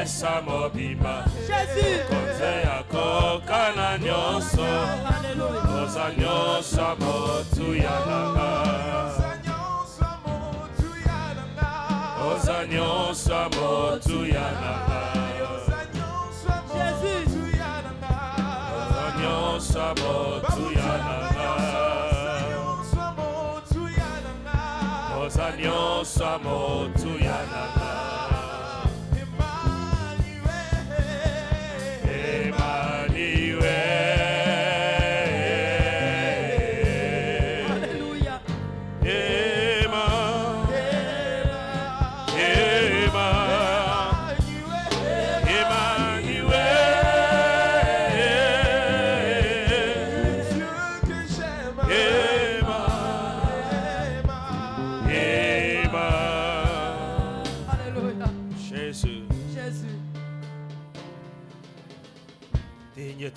pesa mobimba Jésus. konze ya kokana nyonso oza nyonso motu ya nanga oza nyonso motu ya nanga Jésus. oza nyonso motu ya nanga oza nyonso motu ya nanga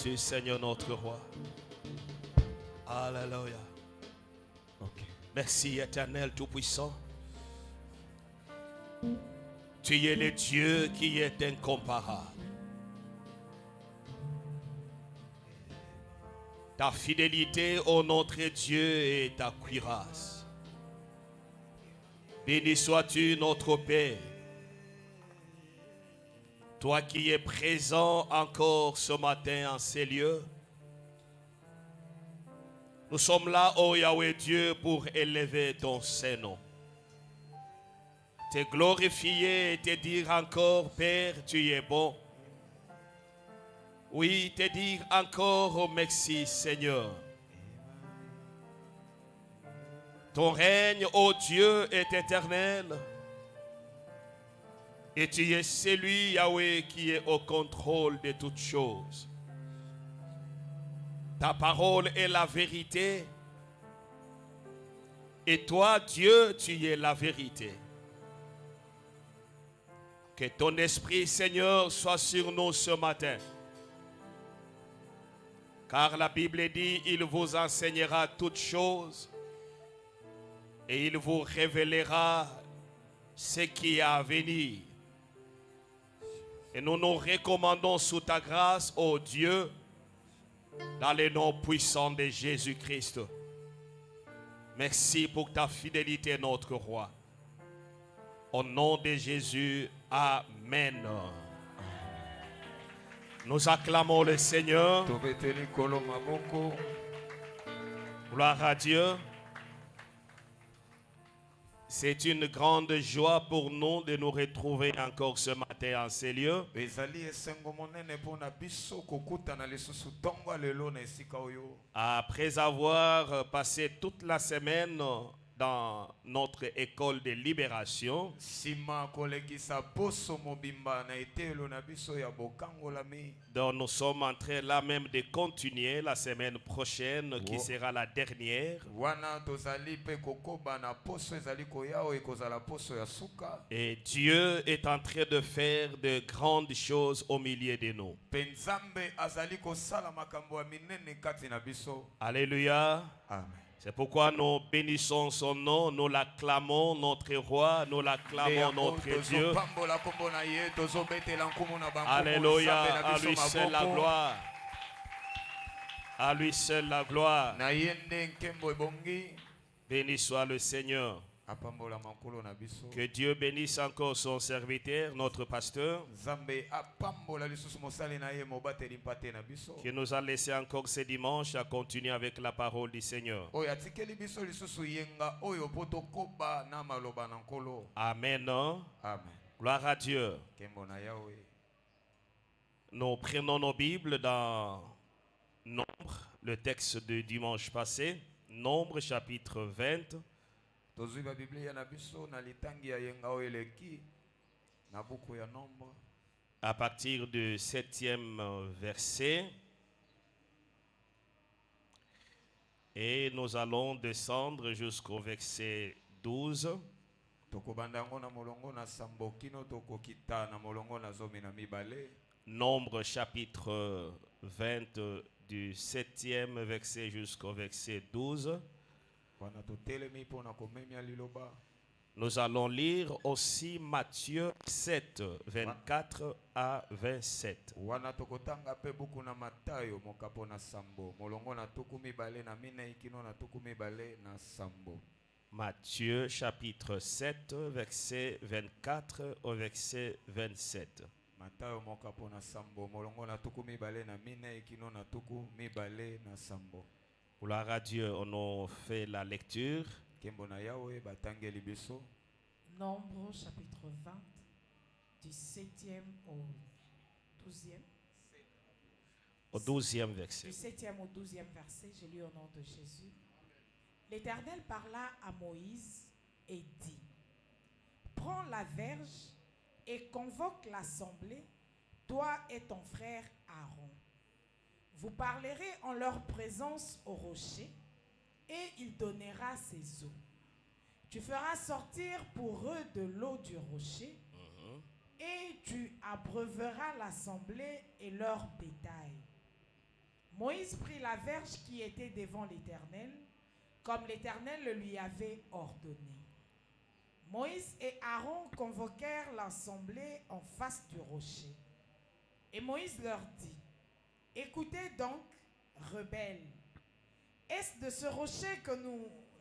Tu Seigneur notre roi. Alléluia. Okay. Merci éternel tout-puissant. Tu es le Dieu qui est incomparable. Ta fidélité au notre Dieu et ta cuirasse. Béni sois-tu notre Père. Toi qui es présent encore ce matin en ces lieux, nous sommes là, ô Yahweh Dieu, pour élever ton Saint-Nom. Te glorifier et te dire encore, Père, tu es bon. Oui, te dire encore, oh merci Seigneur. Ton règne, ô Dieu, est éternel. Et tu es celui, Yahweh, qui est au contrôle de toutes choses. Ta parole est la vérité. Et toi, Dieu, tu es la vérité. Que ton esprit, Seigneur, soit sur nous ce matin. Car la Bible dit, il vous enseignera toutes choses. Et il vous révélera ce qui est à venir. Et nous nous recommandons sous ta grâce, ô Dieu, dans le nom puissant de Jésus-Christ. Merci pour ta fidélité, notre roi. Au nom de Jésus, Amen. Nous acclamons le Seigneur. Gloire à Dieu. C'est une grande joie pour nous de nous retrouver encore ce matin en ces lieux. Après avoir passé toute la semaine dans notre école de libération, donc nous sommes en train là même de continuer la semaine prochaine qui sera la dernière. Et Dieu est en train de faire de grandes choses au milieu de nous. Alléluia. Amen. C'est pourquoi nous bénissons son nom, nous l'acclamons, notre roi, nous l'acclamons, notre Dieu. Alléluia, à lui seul la gloire. À lui seul la gloire. Béni soit le Seigneur. Que Dieu bénisse encore son serviteur, notre pasteur, qui nous a laissé encore ce dimanche à continuer avec la parole du Seigneur. Amen. Amen. Gloire à Dieu. Nous prenons nos Bibles dans Nombre, le texte de dimanche passé, Nombre chapitre 20. À partir du 7e verset, et nous allons descendre jusqu'au verset 12. Nombre chapitre 20 du 7e verset jusqu'au verset 12. Nous allons lire aussi Matthieu 7, 24 à 27. Wana tokotanga pe buku na Matayo mokapo na sambo. Molongo na tuku mibale na minei kino na tuku mibale na sambo. Matthieu chapitre 7, verset 24 au verset 27. Matayo mokapo na sambo. Molongo na tuku mibale na minei kino na tuku mibale na sambo. Gloire à Dieu, on a fait la lecture. Kembo na Yahweh batangeli biso. Nombre chapitre 20, du 7e au 12e. Au 12e verset. Du 7e au 12e verset, j'ai lu au nom de Jésus. L'Éternel parla à Moïse et dit: Prends la verge et convoque l'assemblée, toi et ton frère Aaron. Vous parlerez en leur présence au rocher, et il donnera ses eaux. Tu feras sortir pour eux de l'eau du rocher, et tu abreuveras l'assemblée et leur bétail. Moïse prit la verge qui était devant l'Éternel, comme l'Éternel le lui avait ordonné. Moïse et Aaron convoquèrent l'assemblée en face du rocher. Et Moïse leur dit: Écoutez donc, rebelles, est-ce de ce rocher que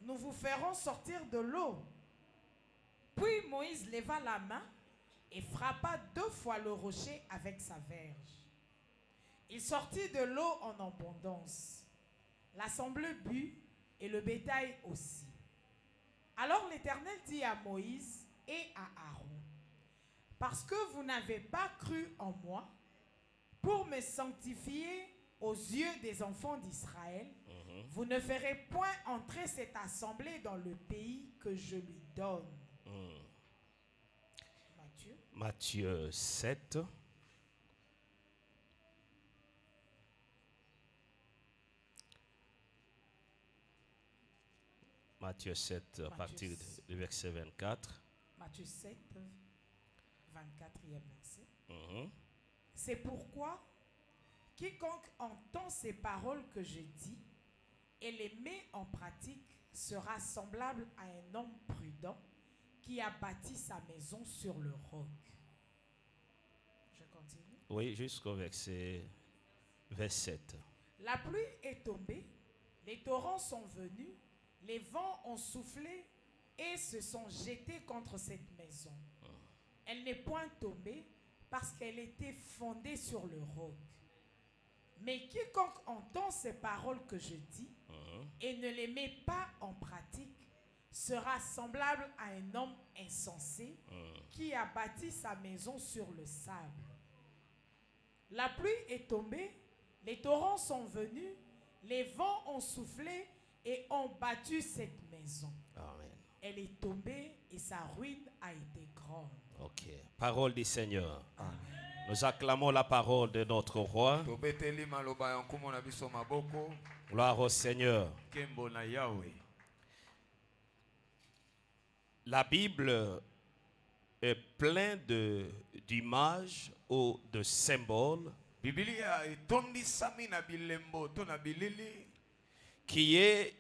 nous vous ferons sortir de l'eau? Puis Moïse leva la main et frappa 2 fois le rocher avec sa verge. Il sortit de l'eau en abondance. L'assemblée but et le bétail aussi. Alors l'Éternel dit à Moïse et à Aaron: Parce que vous n'avez pas cru en moi pour me sanctifier aux yeux des enfants d'Israël, vous ne ferez point entrer cette assemblée dans le pays que je lui donne. Matthieu 7. Matthieu 7 à partir du verset 24. Matthieu 7, 24e verset. C'est pourquoi quiconque entend ces paroles que je dis et les met en pratique sera semblable à un homme prudent qui a bâti sa maison sur le roc. Je continue. Oui, jusqu'au verset 27. La pluie est tombée, les torrents sont venus, les vents ont soufflé et se sont jetés contre cette maison. Elle n'est point tombée parce qu'elle était fondée sur le roc. Mais quiconque entend ces paroles que je dis et ne les met pas en pratique sera semblable à un homme insensé qui a bâti sa maison sur le sable. La pluie est tombée, les torrents sont venus, les vents ont soufflé et ont battu cette maison. Amen. Elle est tombée et sa ruine a été grande. Ok. Parole du Seigneur. Amen. Nous acclamons la parole de notre roi. Gloire au Seigneur. La Bible est pleine d'images ou de symboles qui est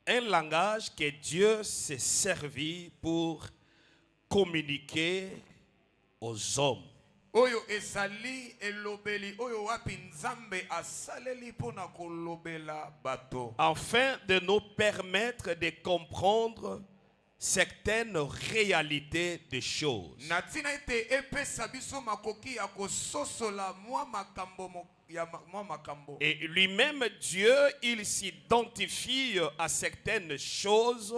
un langage que Dieu s'est servi pour communiquer aux hommes. Oyo ezali elobeli oyo wapi nzambe asaleli pona kolobela bato. Afin de nous permettre de comprendre certaines réalités des choses. Natina ete epesa biso makoki ya kososola mwa makambo ya mwa makambo. Et lui-même Dieu, il s'identifie à certaines choses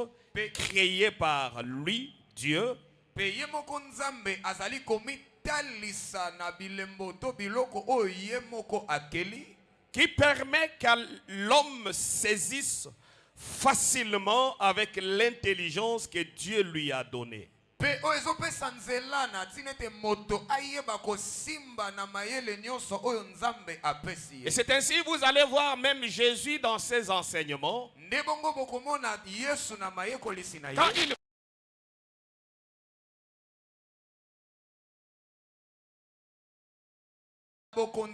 créées par lui, Dieu. Peye moko nzambe azali komitalisa na bilembo to biloko oyo ye moko akeli, qui permet que l'homme saisisse facilement avec l'intelligence que Dieu lui a donnée. Pe oyo ezopesa nzela na tina ete moto ayeba kosimba na mayele nyonso oyo nzambe apesi ye. Et c'est ainsi vous allez voir même Jésus dans ses enseignements. Nde bongo bokomona Yesu na mayekolisi na ye. Quand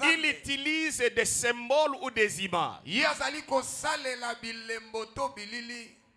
il utilise des symboles ou des images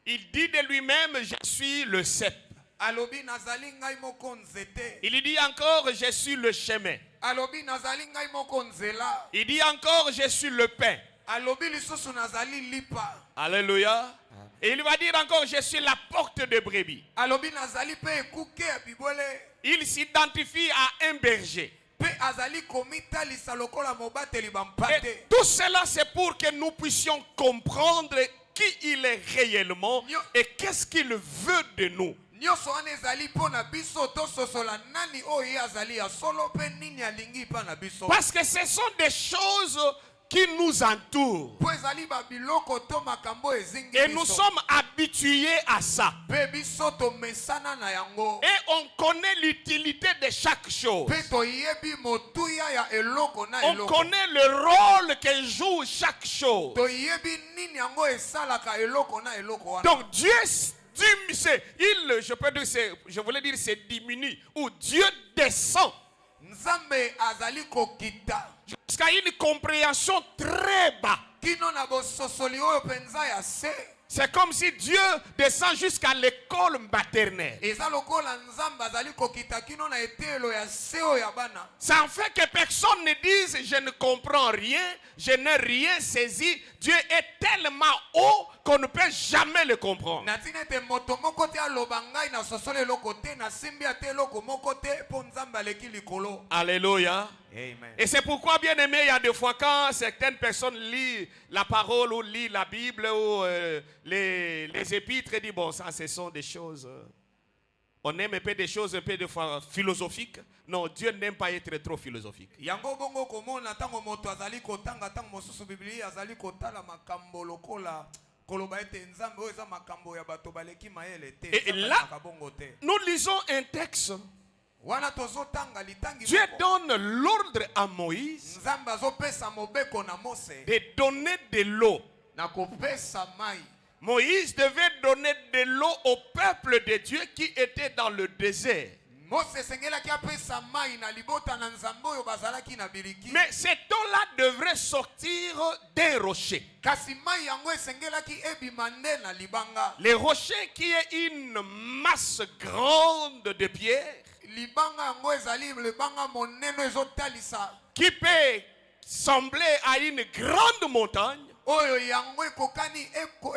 Il dit de lui-même, je suis le cep. alobi nazali ngai moko nzete. Il dit encore, je suis le chemin. Alobi nazali ngai moko nzela. Il dit encore, je suis le pain. Alobi lisusu nazali lipa. Alléluia. Et il va dire encore, je suis la porte de brebis. Alobi nazali pe ekuke ya bibwele. Il s'identifie à un berger. Pe azali komitalisa lokola mobateli Et bampate. tout cela, c'est pour que nous puissions comprendre qui il est réellement et qu'est-ce qu'il veut de nous. Nyonso wana ezali mpo na biso tososola nani oyo ye azali ya solo pe nini alingi mpa na biso. Parce que ce sont des choses qui nous entourent. Po ezali babiloko to makambo ezingi Et nous biso. sommes habitués à ça. Pe biso tomesana na yango. Et on connaît l'utilité de chaque chose. Pe toyebi motuya ya eloko na On eloko. connaît le rôle que joue chaque chose. Toyebi nini yango esalaka eloko na eloko wana. Donc Dieu je voulais dire c'est diminue ou Dieu descend Nzambe azali kokita. jusqu'à une compréhension très bas. Kino na bososoli oyo penza ya se. C'est comme si Dieu descend jusqu'à l'école maternelle. Eza lokola nzambe azali kokita kino na etelo ya se oyo ya bana. Ça en fait que personne ne dise je ne comprends rien, je n'ai rien saisi. Dieu est tellement haut qu'on ne peut jamais le comprendre. Natina te moto moko te aloba ngai na sosole eloko te na simbi ate eloko moko te po nzambe aleki likolo. Alléluia. Amen. Et c'est pourquoi, bien aimé, il y a des fois quand certaines personnes lisent la parole ou lisent la Bible ou les épîtres et disent, bon, ça, ce sont des choses, on aime un peu des choses un peu des fois philosophiques. Non, Dieu n'aime pas être trop philosophique. Yango bongo komona tango moto azali kotanga tango mosusu Biblia azali kotala makambo lokola koloba ete nzambe oyo eza makambo ya bato baleki mayele te. Et là, bongo te. nous lisons un texte. Wana tozotanga litangi Dieu moko. donne l'ordre à Moïse Nzambe azopesa mobeko na Mose de donner de l'eau. na kopesa mai. Moïse devait donner de l'eau au peuple de Dieu qui était dans le désert. Mose sengelaki apesa mai na libota na nzambe oyo bazalaki na biriki. Mais cette eau-là devrait sortir d'un rocher. Kasi mai yango esengelaki ebima nde na libanga. Le rocher qui est une masse grande de pierre Libanga yango ezali libanga monene ezotalisa. qui peut sembler à une grande montagne. Oyo yango ekokani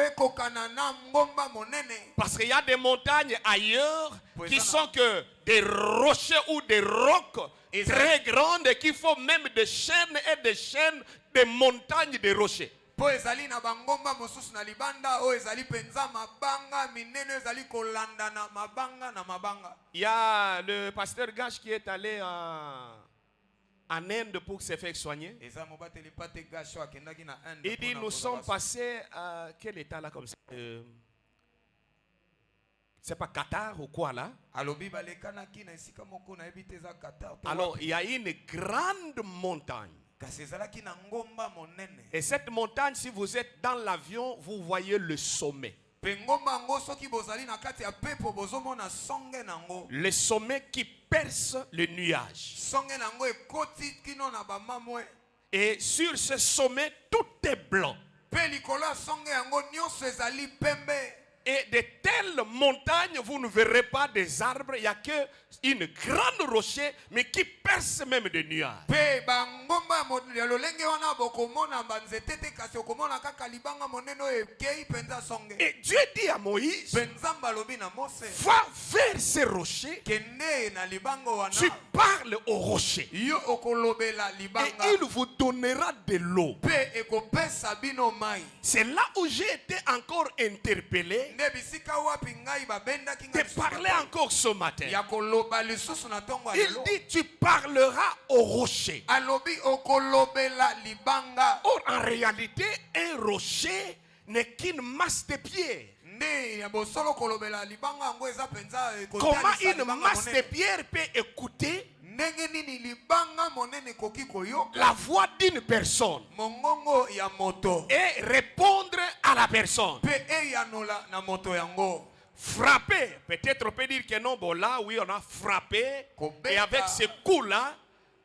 ekokana na ngomba monene. Parce qu'il y a des montagnes ailleurs Pues qui ça, sont que des rochers ou des rocs Et ça- très grandes et qui font même des chaînes et des chaînes, des montagnes de rochers. Po ezali na bangomba mosusu na libanda oyo ezali penza mabanga minene ezali kolanda na mabanga na mabanga. Il y a le pasteur Gache qui est allé en Inde pour se faire soigner. Eza mobateli pate gasho akendaki na Inde. Il dit, mpona nous sommes kozala passés à quel état là comme ça c'est pas Qatar ou quoi là? alobi balekanaki na esika moko na yebi te eza Qatar to Alors wapi. il y a une grande montagne. Kasi ezalaki na ngomba monene. Et cette montagne, si vous êtes dans l'avion, vous voyez le sommet. Pe ngomba yango soki bozali na kati ya pepo bozomona songe nango. Le sommet qui perce le nuage. Songe nango ekoti kino na bamamwe. Et sur ce sommet, tout est blanc. Pe likolo ya songe yango nyonso ezali pembe. Et de telles montagnes, vous ne verrez pas des arbres. Il n'y a qu'une grande rocher, mais qui perce même des nuages. Pe bangomba ya lolenge wana bokomona banzete te kasi okomona kaka libanga monene oyo ekei penza songe. Et Dieu dit à Moïse, Pe nzambe alobi na Mose va vers ces rochers, kende na libanga wana. tu parles au rocher. Yo okolobela Et libanga. il vous donnera de l'eau. Pe ekopesa bino mai. C'est là où j'ai été encore interpellé Nde bisika wapi ngai babendaki de ngai lisusu parler na- encore ce matin. ya koloba lisusu na ntongo ya Il lelo. dit, tu parleras au rocher. Alobi okolobela libanga. Or, en réalité, un rocher n'est qu'une masse de pierre. Nde ya bosolo kolobela libanga yango eza penza Comment ekotalisa une libanga masse de monene. pierre peut écouter Ndenge nini libanga monene koki koyoka la voix d'une personne mongongo ya moto et répondre à la personne? pe eyanola na moto yango. Frapper. Peut-être on peut dire que non, bon là, oui, on a frappé. Kobeka. Et avec ce coup-là,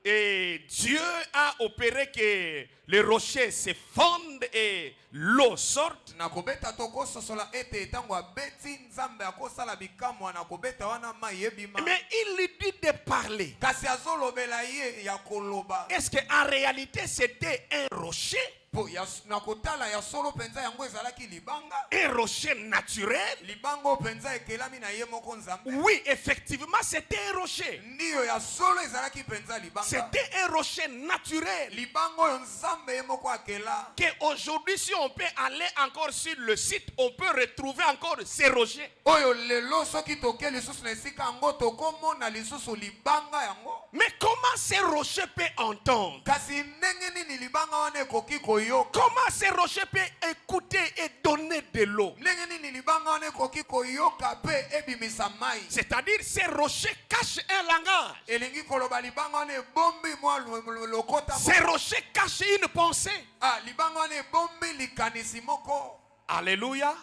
et Dieu a opéré que les rochers se fondent et l'eau sort. nakobeta tokososola ete tango abeti nzambe akosala bikamwa nakobeta wana mai ebima. Mais il lui dit de parler. Kasi azolobela ye ya koloba. Est-ce qu'en réalité c'était un rocher? nakotala ya solo penza yango ezalaki libanga. Un rocher naturel? Libango penza ekelami na ye moko nzambe. Oui, effectivement, c'était un rocher. Ndiyo ya solo ezalaki penza libanga. C'était un rocher naturel. Libango yo nzambe ye moko akela. Que aujourd'hui, si on peut aller encore sur le site, on peut retrouver encore ces rochers. Oyo lelo soki toke lisusu na esika yango tokomona lisusu libanga yango. Mais comment ces rochers peuvent entendre? Kasi ndenge nini libanga wana ekoki koyoka? Comment ces rochers peuvent écouter et donner de l'eau? Ndenge nini libanga wana ekoki koyoka pe ebimisa mai? C'est-à-dire ces rochers cachent un langage. Elingi koloba libanga wana ebombi mwa lokota. Ces rochers cachent une pensée. Ah, libanga wana ebombi likanisi moko. Alléluia.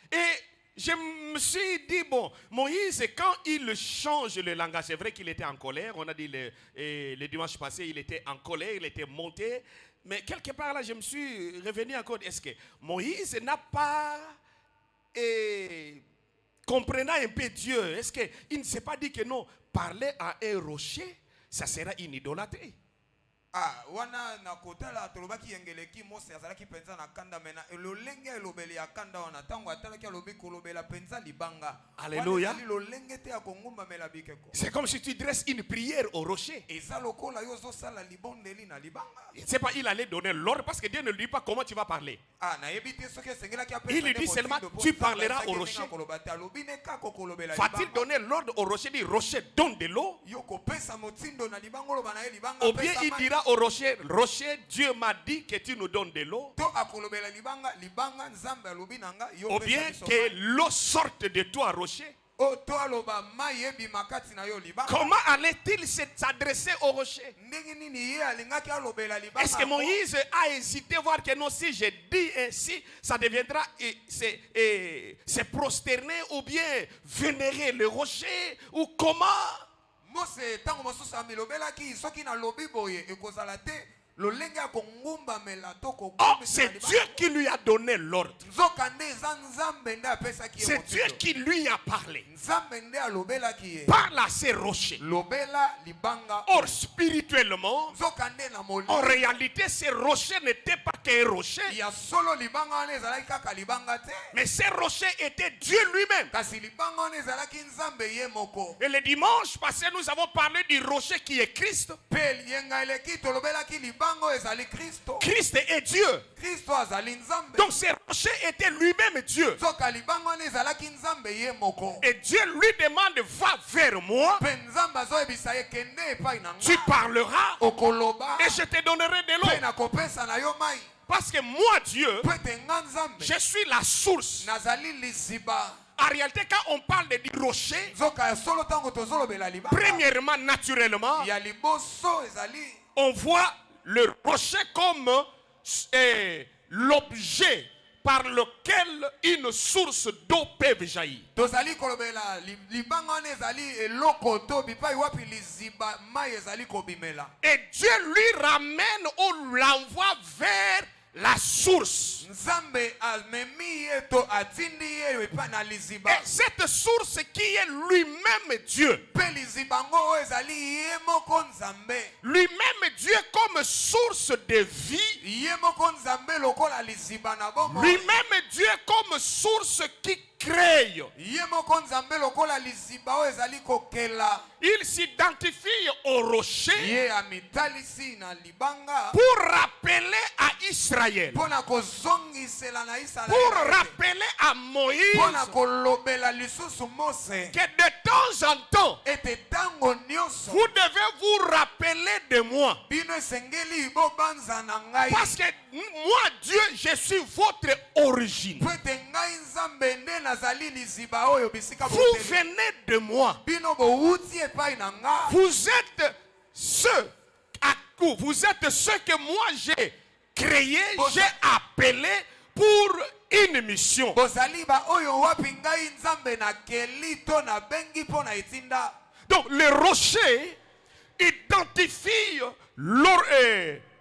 Et je me suis dit, bon, Moïse, quand il change le langage, c'est vrai qu'il était en colère. On a dit le dimanche passé, il était en colère, il était monté. Mais quelque part là, je me suis revenu encore. Est-ce que Moïse n'a pas, comprenant un peu Dieu, est-ce qu'il ne s'est pas dit que non, parler à un rocher, ça sera une idolâtrie? Ah, wana nakotala tolobaki yengeleki Mose azalaki penza na kanda mena elolenge elobeli ya kanda wana tango atalaki alobi kolobela penza libanga. Alléluia. Lolenge te ya kongumba mela bikeko. C'est comme si tu dresses une prière au rocher. Eza lokola yo zosala libondeli na libanga. Il ne sait pas, il allait donner l'ordre parce que Dieu ne lui dit pas comment tu vas parler. Ah, na yebite soki esengelaki apesa. Il lui dit seulement tu parleras au rocher. Va-t-il donner l'ordre au rocher, dit rocher donne de l'eau? Ou bien il dira au rocher, rocher, Dieu m'a dit que tu nous donnes de l'eau. Ou bien que l'eau sorte de toi, rocher. Comment allait-il s'adresser au rocher? Est-ce que Moïse a hésité voir que non, si je dis ainsi, ça deviendra se prosterner ou bien vénérer le rocher ou comment? Oh, c'est Dieu qui lui a donné l'ordre. C'est Dieu qui lui a parlé. Parle à ces rochers. Or, spirituellement, en réalité, ces rochers n'étaient pas qu'un rocher. Mais ces rochers étaient Dieu lui-même. Et le dimanche passé, nous avons parlé du rocher qui est Christ. Christ est Dieu. Donc ces rochers étaient lui-même Dieu. Et Dieu lui demande, va vers moi. Tu parleras et je te donnerai de l'eau. Parce que moi Dieu, je suis la source. En réalité, quand on parle de rocher, premièrement, naturellement, on voit le rocher comme l'objet par lequel une source d'eau peut jaillir. Et Dieu lui ramène ou l'envoie vers la source. Et cette source qui est lui-même Dieu. Lui-même Dieu comme source de vie. Lui-même Dieu comme source qui crée. Il s'identifie au rocher pour rappeler à Israël, pour rappeler à Moïse que de temps en temps vous devez vous rappeler de moi, parce que moi Dieu, je suis votre origine. Vous venez de moi. Vous êtes ceux que moi j'ai créé, j'ai appelé pour une mission. Donc le rocher identifie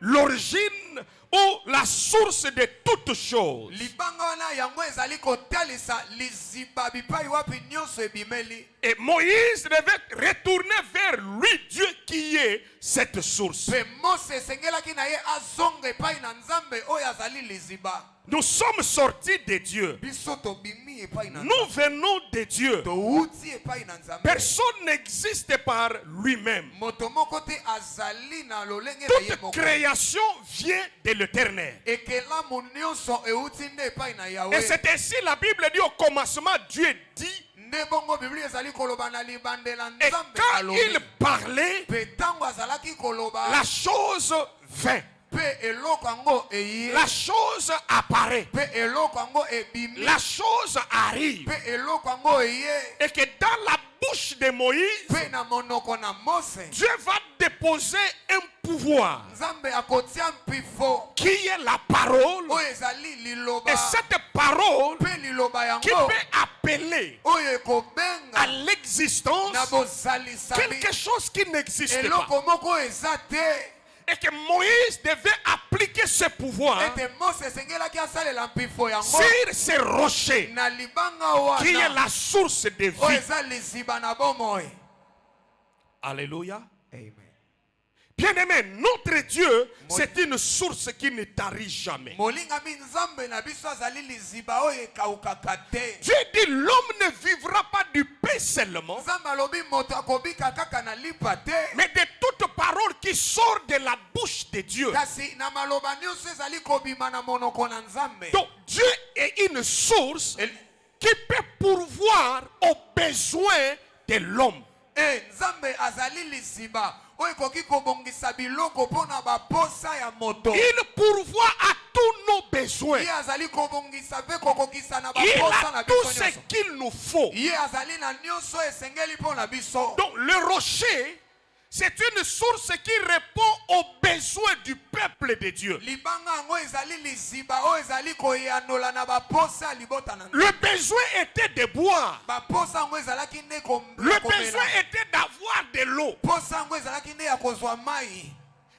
l'origine ou la source de toutes choses. libanga wana yango ezali kotalisa liziba bipai wapi nyonso ebimeli. Et Moïse devait retourner vers lui, Dieu qui est cette source. Pe Mose esengelaki na ye azonga epai na nzambe oyo azali liziba. Nous sommes sortis de Dieu. Biso tobimi epai na Nous venons de Dieu. touti epai na nzambe. Personne n'existe par lui-même. Moto moko te azali na lolenge na ye Toute moko. création vient de l'Éternel. Ekelamu nyonso euti nde epai na Et Yahweh. c'est ainsi la Bible dit au commencement, Dieu dit, Nde bongo Biblia ezali koloba na libandela et nzambe quand alobi. il parlait, Pe tango azalaki koloba. la chose vint. Pe eloko yango eye. La chose apparaît. Pe eloko yango ebimi. La chose arrive. Pe eloko yango eye. Et que dans la bouche de Moïse, Pe na monoko na Mose. Dieu va déposer un pouvoir Nzambe akotia mpifo. qui est la parole. Oyo ezali liloba. Et cette parole Pe liloba qui yango. peut appeler Oyo à ekobenga. l'existence Na bozalisali. quelque chose qui n'existe pas. Eloko moko eza te. Et que Moïse devait appliquer ce pouvoir Ete Mose esengelaki asalela mpifo yango. sur ces rochers Na libanga qui est wana. la source de Oyo vie. eza liziba na bomoi. Alléluia. Amen. Bien-aimé, notre Dieu, c'est une source qui ne tarit jamais. Molingami nzambe na biso azali liziba oyo ekaukaka te. Dieu dit, l'homme ne vivra pas du pain seulement, Nzambe alobi moto akobika kaka na lipa te. mais de toute parole qui sort de la bouche de Dieu. Kasi na maloba nyonso ezali kobima na monoko na nzambe. Donc Dieu est une source El- qui peut pourvoir aux besoins de l'homme. Nzambe azali liziba oyo ekoki kobongisa biloko mpona baposa ya moto. Il pourvoit à tous nos besoins. Ye azali kobongisa mpe kokokisa na Il baposa a na tout biso ce nyonso. qu'il nous faut. Ye azali na nyonso esengeli mpona biso. Donc le rocher, c'est une source qui répond aux besoins du peuple de Dieu. Libanga yango ezali liziba oyo ezali koyanola na baposa ya libota na Le besoin était de boire. baposa yango ezalaki nde Le besoin était d'avoir de l'eau. posa yango ezalaki nde ya kozwa mai.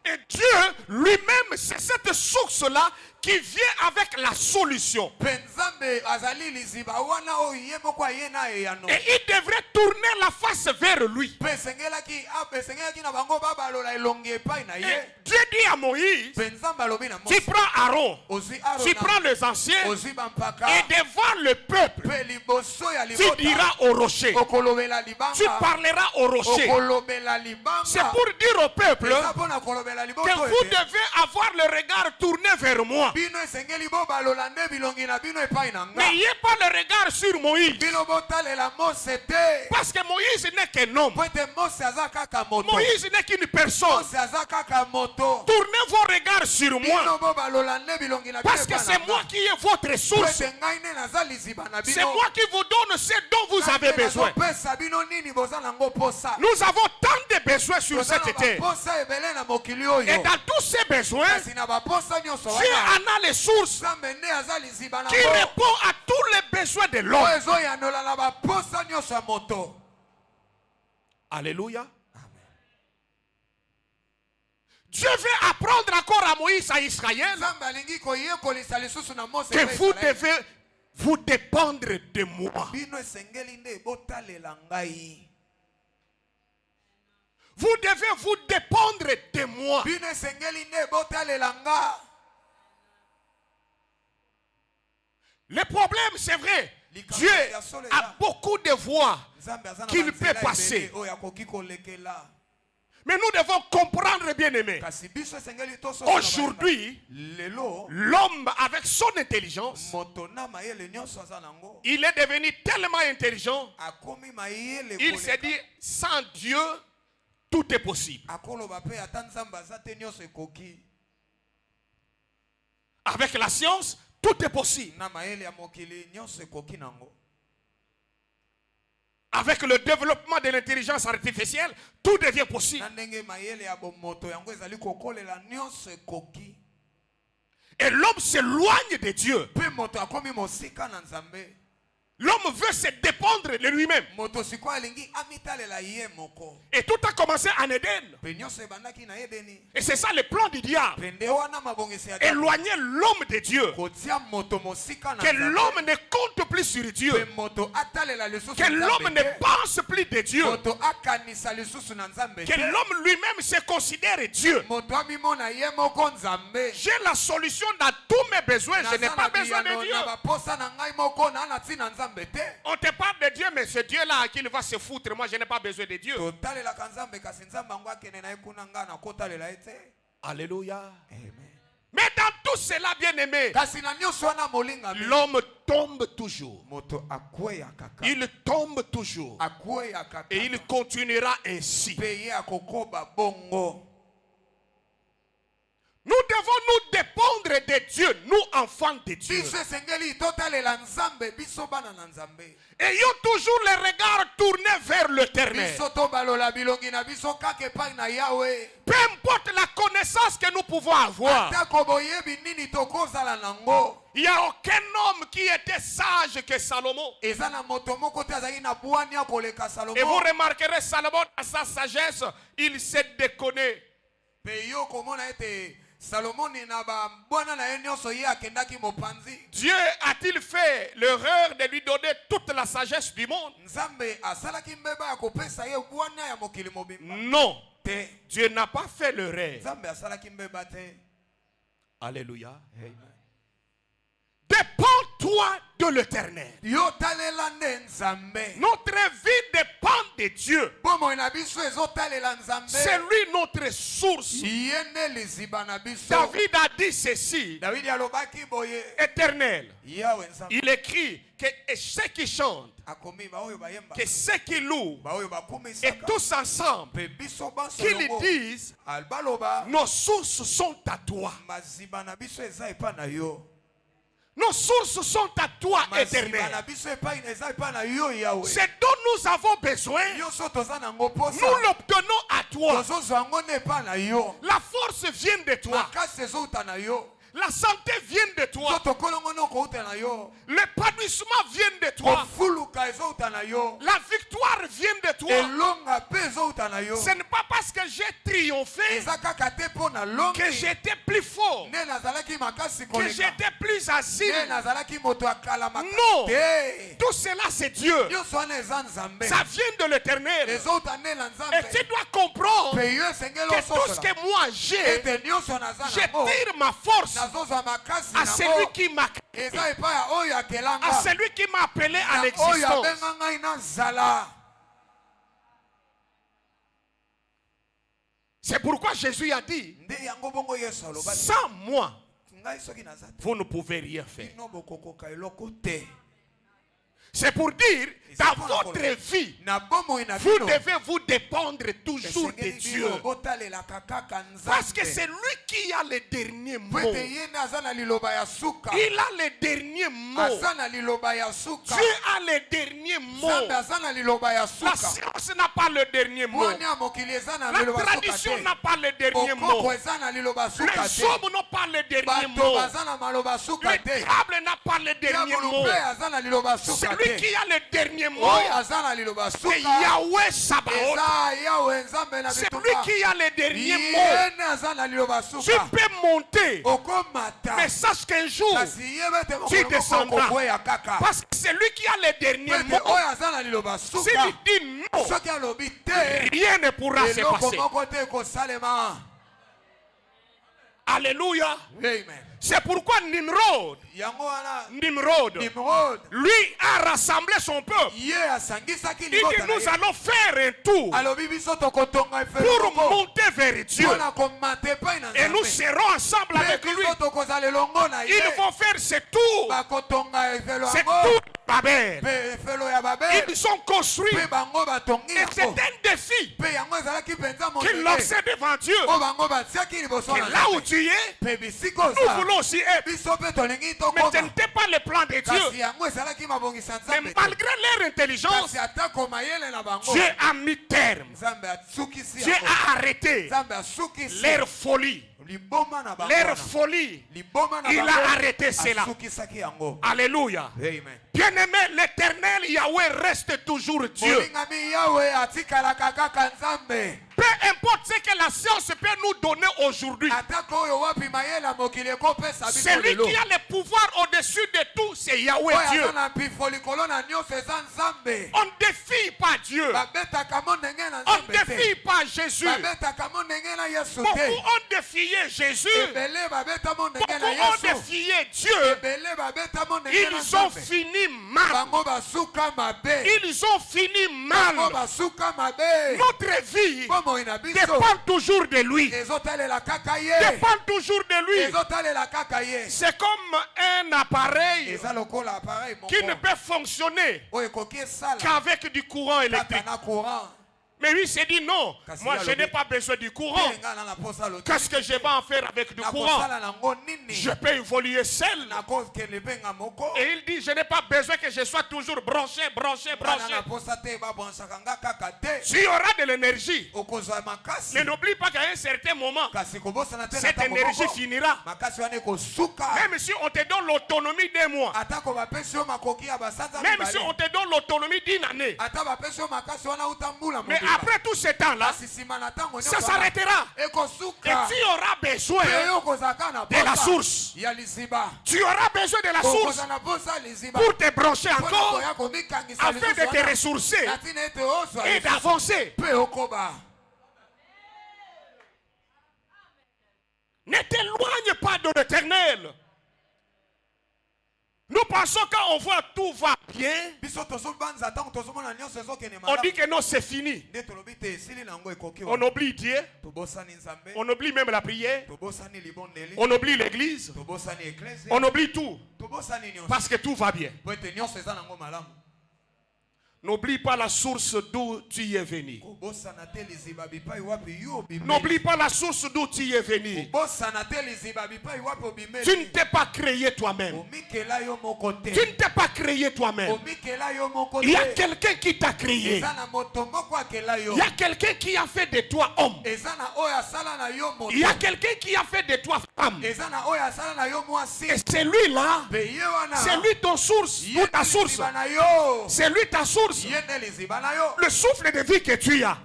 Et Dieu lui-même, c'est cette source-là qui vient avec la solution. Mpe Nzambe azali liziba wana oyo ye moko aye na eyano. Et il devrait tourner la face vers lui. Mpe esengelaki na bango babalola elongi epai na Et ye. Dieu dit à Moïse, Mpe Nzambe alobi na tu Mose, prends Aaron, ozwi tu prends Arona, les anciens, ozwi bampaka, et devant le peuple, mpe liboso ya tu libota diras au rocher, okolobela tu libanga, parleras au rocher. okolobela libanga. C'est pour dire au peuple Eza mpona kolobela que liboso vous ete, devez avoir le regard tourné vers moi. bino esengeli bobalola nde bilongi na bino epai na nga. N'ayez pas le regard sur Moïse. Bino botalela Mose te. Parce que Moïse n'est qu'un homme. Po ete Mose aza kaka moto. Moïse n'est qu'une personne. Mose aza kaka moto. Tournez vos regards sur moi. Bino bobalola nde bilongi na bino Parce que epai c'est na moi nga. qui ai votre Po source. ete ngai nde naza liziba na bino. C'est moi qui vous donne ce dont vous avez besoin. Nazopesa bino nini boza nango posa. Nous avons tant de besoins sur Toza cette na terre. baposa ebele na mokili oyo. Et dans tous ces besoins, Kasi na baposa nyonso Dieu wana. en a les sources Nzambe nde aza liziba qui nango. répond à tous les besoins de l'homme. Oyo ezoyanola na baposa nyonso ya moto. Alléluia. Dieu veut apprendre encore à Moïse, à Israël, Nzambe alingi koyekolisa lisusu na Mose que mpe vous Israele. devez vous dépendre de moi. Bino esengeli nde botalela ngai. Vous devez vous dépendre de moi. Bino esengeli nde botalela nga. Le problème, c'est vrai, Likambo Dieu ya solo a eza. beaucoup de voies Nzambe aza na qu'il banzela peut passer. ebele oyo akoki kolekela. Mais nous devons comprendre, bien aimé, Kasi biso esengeli tososola bayeba. aujourd'hui, Lelo l'homme, avec son intelligence, moto na mayele nyonso aza nango. il est devenu tellement intelligent, Akomi mayele il s'est dit, sans Dieu, tout est possible. akoloba pe ata Nzambe aza te nyonso ekoki. Avec la science, tout est possible. Na mayele ya mokili nyonso ekoki nango. Avec le développement de l'intelligence artificielle, tout devient possible. Na ndenge mayele ya bomoto yango ezali kokolela nyonso ekoki. Et l'homme s'éloigne de Dieu. Pe moto akomi mosika na Nzambe. L'homme veut se dépendre de lui-même. moto sikoyo alingi amitalela ye moko. Et tout a commencé en Éden. Pe nyonso ebandaki na Edeni. Et c'est ça le plan du diable. Pe nde wana mabongisi ya diable. Éloigner l'homme de Dieu. Kotia moto mosika na Que Nzambe. l'homme ne compte plus sur Pe Dieu. moto atalela lisusu Que na l'homme Nzambe ne te. pense plus de Dieu. Moto akanisa lisusu na Nzambe Que te. l'homme lui-même se considère Dieu. Moto amimona ye moko Nzambe. J'ai la solution dans tous mes besoins. Je n'ai pas besoin de Dieu. na baposa na ngai moko na na tina Nzambe te. On te parle de Dieu, mais ce Dieu-là qu'il va se foutre. Moi, je n'ai pas besoin de Dieu. Totalelaka Nzambe kasi Nzambe yango akende na ye kuna nga na kotalela ye te. Alléluia. Amen. Mais dans tout cela, bien aimé, Kasi na nyonso wana molingami. l'homme tombe toujours. Moto akweyaka kaka. Il tombe toujours. Akweyaka kaka. Et il continuera ainsi. Pe ye akokoba bongo. Nous devons nous dépendre de Dieu, nous enfants de Dieu. Biso esengeli totalela Nzambe biso bana na Nzambe. Ayons toujours les regards tournés vers l'éternel. Biso tobalola bilongi na biso kaka epai na Yahweh. Peu importe la connaissance que nous pouvons avoir. Atako boyebi nini tokozala nango. Il n'y a aucun homme qui était sage que Salomon. Eza na moto moko te azali na bwani ya koleka Salomo. Et vous remarquerez Salomon dans sa sagesse, il s'est déconné. Pe yo komona ete Salomon na ba bwana na ye nyonso ye akendaki mopanzi. Dieu a-t-il fait l'erreur de lui donner toute la sagesse du monde? Nzambe asalaki mbeba ya kopesa ye bwana ya mokili mobimba. Non. Te. Dieu n'a pas fait l'erreur. Nzambe asalaki mbeba te. Alléluia. Amen. Dépends-toi de l'éternel. Yo talela nde Nzambe. Notre vie dépend de Dieu. Bomoi na biso ezotalela Nzambe. C'est lui notre source. Ye nde liziba na biso. David a dit ceci. Davidi alobaki boye. Éternel. Yawe Nzambe. Il écrit que ceux qui chantent, Akomi ba oyo bayemba. que ceux qui louent, Ba oyo bakumisaka. et tous ensemble, Pe biso banso qu'ils longo. disent, Albaloba. nos sources sont à toi. Maziba na biso eza epa na yo. Nos sources sont à toi, Maziba na éternel. biso epa eza epa na yo Yawe. Ce dont nous avons besoin, Nyonso toza nango posa. nous l'obtenons à toi. Tozozwa yango nde epa na yo. La force vient de toi. Makasi ezouta na yo. La santé vient de toi. Nzoto kolongo no kouta na yo. L'épanouissement vient de toi. Kofuluka ezouta na yo. La victoire vient de toi. Elonga pe ezouta na yo. Ce n'est pas parce que j'ai triomphé, Eza kaka te mpo na longi. que j'étais plus fort, Nde nazalaki makasi que koleka. j'étais plus Nde asile. nazalaki moto akala makasi Non. te. Tout cela, c'est Dieu. Nyonso wana eza Nzambe. Ça vient de l'éternel. Ezouta nde na Et Nzambe. tu dois comprendre Pe yo esengeli que tout ce ososola. que moi j'ai, Ete nyonso naza je nango. tire ma force Nazozwa makasi à celui qui m'a créé, eza epai ya oyo akelanga. à celui qui m'a appelé à Na oyo l'existence. abenga ngai na nzala. C'est pourquoi Jésus a dit, Nde yango bongo Yesu alobaki. sans moi, Ngai soki naza te. vous ne pouvez rien faire. Bino bokokoka eloko te. C'est pour dire, dans votre vie, Na bomoi na vous bino. devez vous dépendre toujours de Esengeli Dieu. bino botalelaka kaka Parce que Nzambe. c'est lui qui a le dernier Po mot. ete ye nde aza na liloba ya suka. Il a le dernier mot. Aza na liloba ya suka. Dieu a le dernier mot. Nzambe aza na liloba ya La suka. science n'a pas le dernier mot. Mwani ya mokili eza na La liloba suka tradition te. n'a pas le dernier Bokoko mot. eza na liloba suka Les te. hommes n'ont pas le dernier Bato mot. baza na maloba suka Le te. diable n'a pas le dernier Diabolo mot. mpe aza na liloba suka Celui te. qui a le dernier mot, Oyo aza na liloba c'est suka. Yahweh Sabaoth. Eza Yawe Nzambe na C'est lui bitumba. qui a le dernier mot. Ye nde aza na liloba Tu suka. peux monter, Okomata. mais sache qu'un jour, Kasi yeba te tu mokolo moko descendras. okokwea kaka. Parce que c'est lui qui a le dernier Ete mot. oyo aza na liloba S'il suka. dit non, Soki alobi te. rien ne pourra se Eloko passer. moko te ekosalema. Alléluia. Amen. C'est pourquoi Nimrod, Yango wana Nimrod, Nimrod. lui a rassemblé son peuple. Ye asangisaki Il dit, libota na nous ye. allons faire un tour Alobi biso tokotonga efelo pour moko. monter vers Dieu. Mpona komata epai na Et nous Nzambe. serons ensemble avec Mpe lui. biso tokozala elongo na ye. Ils vont faire ce tour, Bakotonga efelo ce yango. tour de Babel. Mpe efelo ya Babel. Ils ont construit. Mpe bango batongi Et c'est yango. un défi Mpe yango ezalaki mpenza qu'ils monene. lancent devant Dieu. O bango batiaki liboso Que na là où Nzambe. tu es, Mpe bisika nous oza. voulons aussi être. Biso mpe tolingi Mais ce tokoma. n'était pas le plan de Kasi Dieu. yango ezalaki mabongisa Mais Nzambe. malgré leur intelligence, Kasi atako mayele na bango. Dieu a mis terme. Nzambe asukisi Dieu yango. a arrêté Nzambe asukisi leur folie. leur folie, il a arrêté cela. Alléluia. Amen. Bien-aimé, l'Éternel Yahweh reste toujours Dieu. Peu importe ce que la science peut nous donner aujourd'hui, celui qui a le pouvoir au-dessus de tout, c'est Yahweh Dieu. On ne défie pas Dieu. On ne défie pas Jésus. Beaucoup ont défié Jésus. Beaucoup ont défié Dieu. Ils ont fini mal. Ils ont fini mal. Notre vie dépend toujours de lui. Dépend toujours de lui. C'est comme un appareil qui ne peut fonctionner qu'avec du courant électrique. Mais lui s'est dit non, moi je n'ai pas besoin du courant. Qu'est-ce que je vais en faire avec du courant? Je peux évoluer seul. Et il dit je n'ai pas besoin que je sois toujours branché. S'il y aura de l'énergie, mais n'oublie pas qu'à un certain moment, cette énergie finira. Même si on te donne l'autonomie d'un mois, même si on te donne l'autonomie d'une année, mais après tout ce temps-là, ça s'arrêtera. Et tu auras besoin de la source. Tu auras besoin de la source pour te brancher encore, afin de te ressourcer et d'avancer. Ne t'éloigne pas de l'Éternel. Nous pensons quand on voit tout va bien, on dit que non, c'est fini. On oublie Dieu, on oublie même la prière, on oublie l'église, on oublie tout, parce que tout va bien. N'oublie pas la source d'où tu es venu. N'oublie pas la source d'où tu es venu. Tu ne t'es pas créé toi-même. Tu ne t'es pas créé toi-même. Il y a quelqu'un qui t'a créé. Il y a quelqu'un qui a fait de toi homme. Il y a quelqu'un qui a fait de toi femme. Et c'est lui-là. C'est lui ton source. Ou ta source. C'est lui ta source. Le souffle de vie que tu as,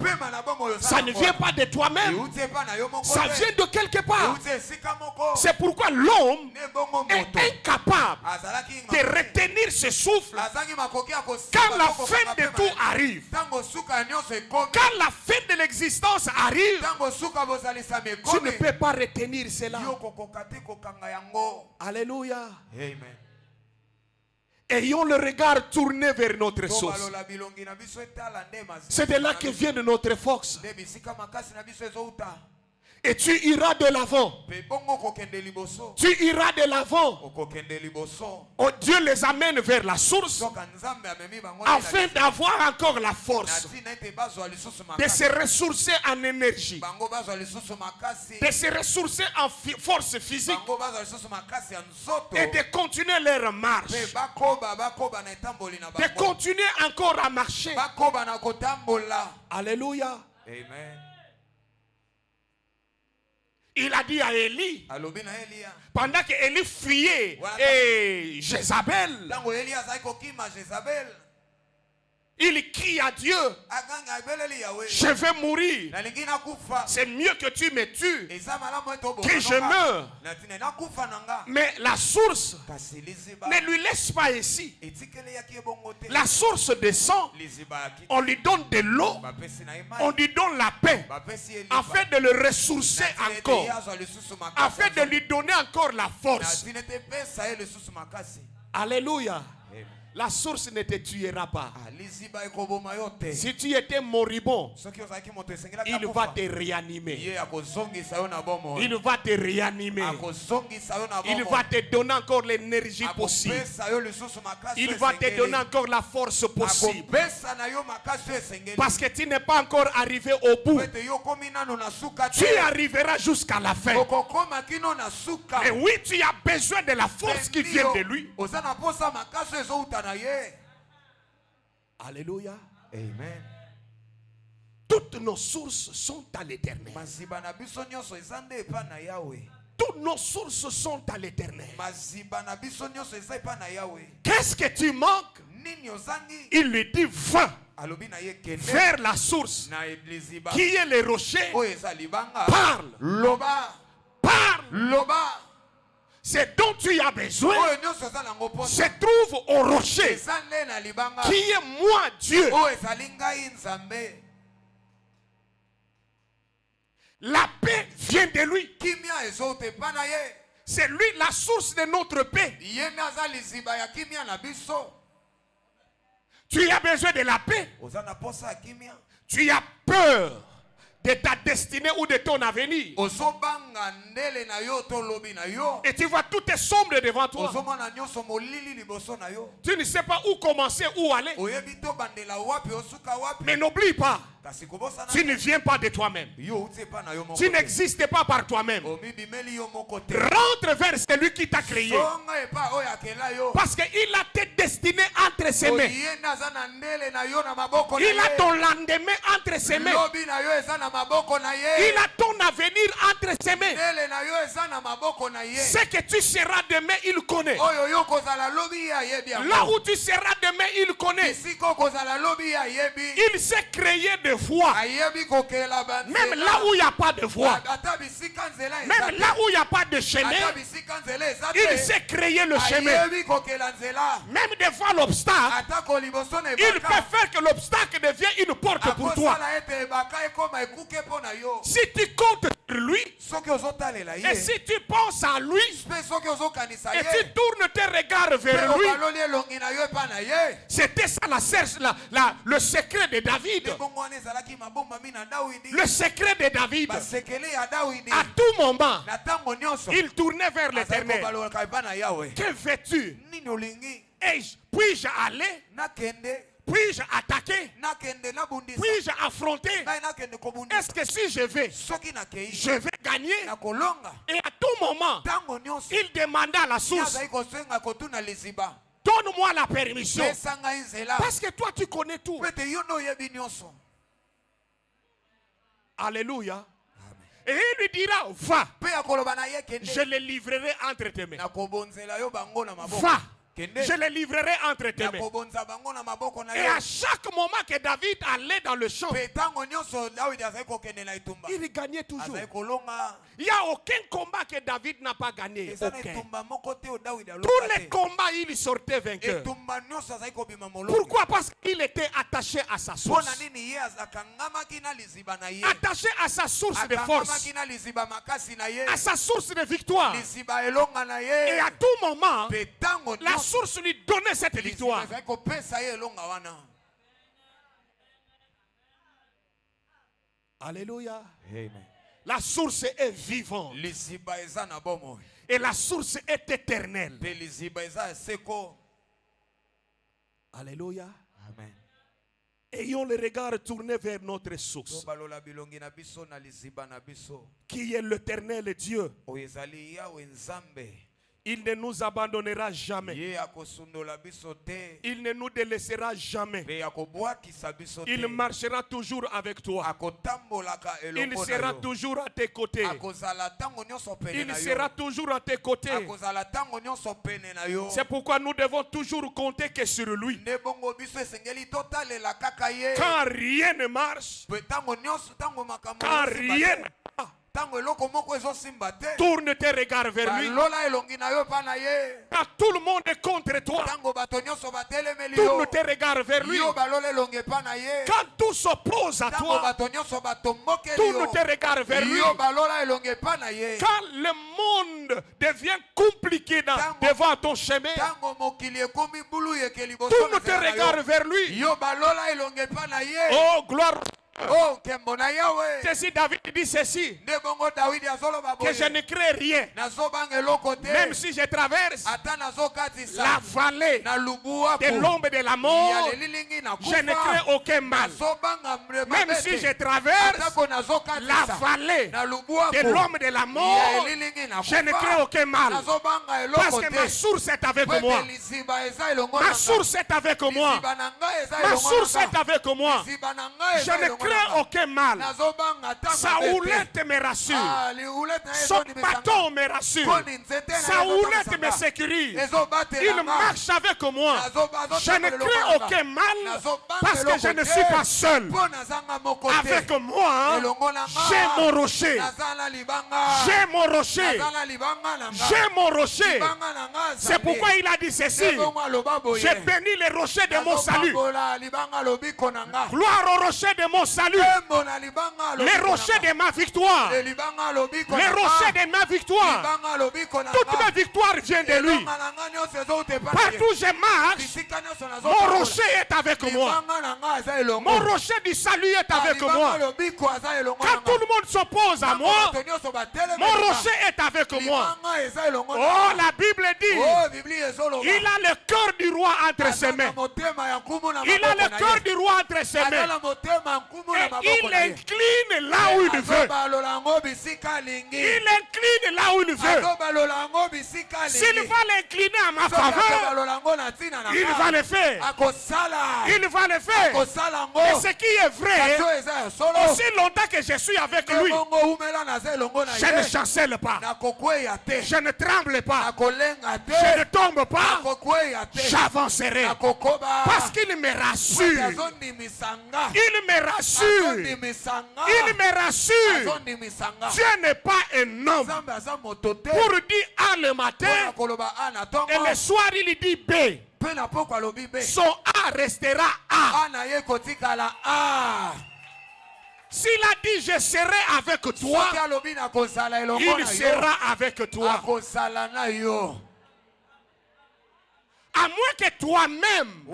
ça ne vient pas de toi-même. Ça vient de quelque part. C'est pourquoi l'homme est incapable de retenir ce souffle quand la fin de tout arrive. Quand la fin de l'existence arrive, tu ne peux pas retenir cela. Alléluia. Amen. Ayons le regard tourné vers notre source. C'est de là que vient notre force. Et tu iras de l'avant. Tu iras de l'avant. Oh, Dieu les amène vers la source afin d'avoir encore la force de se ressourcer en énergie, de se ressourcer en force physique et de continuer leur marche, de continuer encore à marcher. Alléluia. Amen. Il a dit à Élie, pendant que Élie fuyait et Jézabel, il crie à Dieu, je vais mourir. C'est mieux que tu me tues que je meure. Mais la source ne lui laisse pas ici. La source descend. On lui donne de l'eau. On lui donne la paix. Afin de le ressourcer encore. Afin de lui donner encore la force. Alléluia. La source ne te tuera pas. Si tu étais moribond, il va te réanimer. Il va te réanimer. Il va te donner encore l'énergie possible. Il va te donner encore la force possible. Parce que tu n'es pas encore arrivé au bout. Tu arriveras jusqu'à la fin. Et oui, tu as besoin de la force qui vient de lui. Alléluia. Amen. Toutes nos sources sont à l'Éternel. maziba na biso nyonso eza nde epa na Yawe. Toutes nos sources sont à l'Éternel. Maziba na biso nyonso eza epa na Yawe. Qu'est-ce que tu manques? Nini ozangi? Il lui dit, va Alobi na ye kende vers la source na liziba qui est le rocher. oyo eza libanga. Parle, Loba, parle. loba. Ce dont tu as besoin Oyo nyonso eza nango se posa. trouve au rocher Eza nde na libanga. qui est moi, Dieu. Oyo ezali ngai Nzambe. La paix vient de lui. Kimia ezote epa na ye. C'est lui la source de notre paix. Ye nde aza liziba ya kimia na biso. Tu as besoin de la paix. Oza na posa ya kimia. Tu as peur de ta destinée ou de ton avenir. Ozobanga ndele na yo to lobi na yo. Et tu vois tout est sombre devant toi. Ozomona nyonso molili liboso na yo. Tu ne sais pas où commencer, où aller. Oyebi to bandela wapi osuka wapi. Mais n'oublie pas, Kasi kobosana. tu ne viens pas de toi-même. Yo uti epa na yo moko. Tu n'existes pas par toi-même. Omibimeli yo moko te. Rentre vers celui qui t'a créé. Songa epa oyo akela yo. Parce qu'il a tes destinées entre ses mains. Oye naza na ndele na yo na maboko na Il a ye. ton lendemain entre ses mains. Lobi na yo eza na maboko na Il ye. a ton avenir entre ses mains. Ndele na yo eza na maboko na ye. Ce que tu seras demain, il connaît. Oyo yo kozala lobi ya yebi yango. Là où tu seras demain, il connaît. Isiko kozala lobi ya yebi. Il sait créer des voies. Ayebi kokela banzela. Même là où il n'y a pas de voie. Ata bisika nzela eza Même te. là où il n'y a pas de Ata chemin, bisika nzela eza il te. sait créer le chemin. Ayebi kokela nzela. Même devant l'obstacle, Ata koliboso na il peut ebaka. faire que l'obstacle devienne une porte pour toi. Akosala ete ebaka ekoma ekuke mpo na yo. Si tu comptes sur lui, Soki ozotalela et ye. si tu penses à lui, Mpe soki ozokanisa et ye. tu tournes tes regards Mpe vers lui, obaloli elongi na yo epa na ye. c'était ça le secret de David. Nde bongo wana ezalaki mabombami na Dawidi. Le secret de David. Basekele ya Dawidi. À tout moment, Na ntango nyonso. il tournait vers Azali l'Éternel. kobalolaka epa na Yawe. Que veux-tu? Nini olingi? Puis-je aller? Nakende. Puis-je attaquer? Nakende nabundisa. Puis-je affronter? Ngai nakende kobundisa. Est-ce que si je vais, Soki nakei. je vais gagner? Nakolonga. Et à tout moment, Ntango nyonso. il demanda à la Ye source, azali kosenga kotuna liziba. donne-moi la permission. Pesa ngai nzela. Parce que toi, tu connais tout. Po ete yo nde oyebi nyonso. Alléluia. Et il lui dira, va, Mpe akoloba na ye kende. je le livrerai entre tes mains. Nakobonzela yo bango na maboko. Va, Kende. je le livrerai entre tes mains. Nakobonza bango na maboko na Et yo. à chaque moment que David allait dans le champ, Mpe ntango nyonso Dawidi azali kokende na etumba. il gagnait toujours. Azali kolonga. Il n'y a aucun combat que David n'a pas gagné. Eza na Aucun. etumba moko te o Dawidi Tous alonga les te. combats, il sortait vainqueur. Etumba nyonso azali kobima molongi. Pourquoi? Parce qu'il était attaché à sa source. Mpona nini ye akangamaki na liziba na ye. Attaché à sa source de force. Akangamaki na liziba makasi na ye. À sa source de victoire. Liziba elonga na Et ye. à tout moment, Mpe ntango la nyonso source lui donnait cette liziba victoire. ezali kopesa ye elonga wana. Alléluia. Amen. La source est vivante. Liziba eza na bomoi. Et la source est éternelle. Mpe liziba eza eseko. Alléluia. Amen. Ayons le regard tourné vers notre source, Tobalola bilongi na biso na liziba na biso. qui est l'éternel Dieu. Oyo ezali Yawe Nzambe. Il ne nous abandonnera jamais. Ye akosundola biso te. Il ne nous délaissera jamais. Mpe akobwakisa biso te. Il marchera toujours avec toi. Akotambolaka Il elongo na sera yo. toujours à tes côtés. Akozala ntango nyonso pene Il na sera yo. toujours à tes côtés. Akozala ntango nyonso pene na yo. C'est pourquoi nous devons toujours compter que sur lui. Nde bongo biso esengeli totalela kaka ye. Quand rien ne marche, Mpe ntango nyonso ntango makambo quand ezosimba rien te. ne va, Ntango eloko moko ezosimba te. tourne tes regards vers lui. Balola elongi na yo epa na ye. Quand tout le monde est contre toi, Ntango bato nyonso batelemeli yo. tourne tes regards vers lui. Yo balola elongi epa na ye. Quand tout s'oppose à Ntango toi, bato nyonso batombokeli tourne yo. tes regards vers lui. Yo balola elongi epa na ye. Quand le monde devient compliqué devant ton chemin, Ntango mokili ekomi bulu yeke liboso tourne na tes nzela na yo. regards vers lui. Yo balola elongi epa na ye. Oh, gloire. Oh, nkembo na Yawe. C'est si David dit ceci, Nde bongo Dawidi azoloba que je boye. ne crée rien. Nazobanga eloko te. Même si je traverse Ata nazokatisa. la vallée Na lubuwa de l'ombre de la mort, ya lelilingi na je ne kufa. crée aucun mal. Nazobanga Même si je traverse Atako la nazokatisa. vallée Na lubuwa de l'ombre de la ya mort, lelilingi na je ne crée aucun mal. Nazobanga Parce eloko que ma te. source est avec Kwete moi. liziba eza elongo Ma na source est avec moi. Liziba na ngai eza Ma elongo source na est avec moi. Liziba na ngai Je eza ne elongo crée crains aucun mal. nazobanga ta Sa houlette me rassure. Son bâton me rassure. Sa houlette me sécurise. Il marche avec moi. Je ne crains aucun mal parce que je ne suis pas seul. Avec moi, j'ai mon rocher. J'ai mon rocher. J'ai mon rocher. C'est pourquoi il a dit ceci. J'ai béni les rochers de mon salut. Gloire au rocher de mon salut. Les rochers de ma victoire. Les rochers de ma victoire. Toute ma victoire vient de lui. Partout où je marche, mon rocher est avec moi. Mon rocher du salut est avec moi. Quand tout le monde s'oppose à moi, mon rocher est avec moi. Oh, la Bible dit, il a le cœur du roi entre ses mains. Il a le cœur du roi entre ses mains. Et il incline là où il veut. Il incline là où il veut. S'il va l'incliner à ma faveur, il va le faire. Il va le faire. Et ce qui est vrai, aussi longtemps que je suis avec lui, je ne chancelle pas. Je ne tremble pas. Je ne tombe pas. J'avancerai. Parce qu'il me rassure. Il me rassure. Il me rassure. Dieu n'est pas un homme pour dire A le matin et le soir il dit B. Son A restera A. S'il a dit je serai avec toi, il sera avec toi. À moins que toi-même,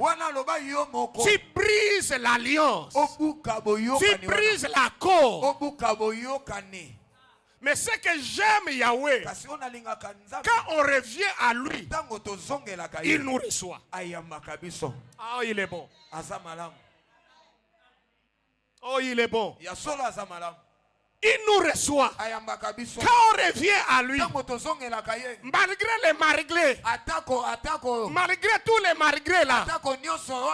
tu brises l'alliance, tu brises l'accord. Mais ce que j'aime Yahweh, quand on revient à lui, il nous reçoit. Oh, il est bon. Oh, il est bon. Il nous reçoit. Quand on revient à lui, malgré les marigrés, malgré tous les marigrés là,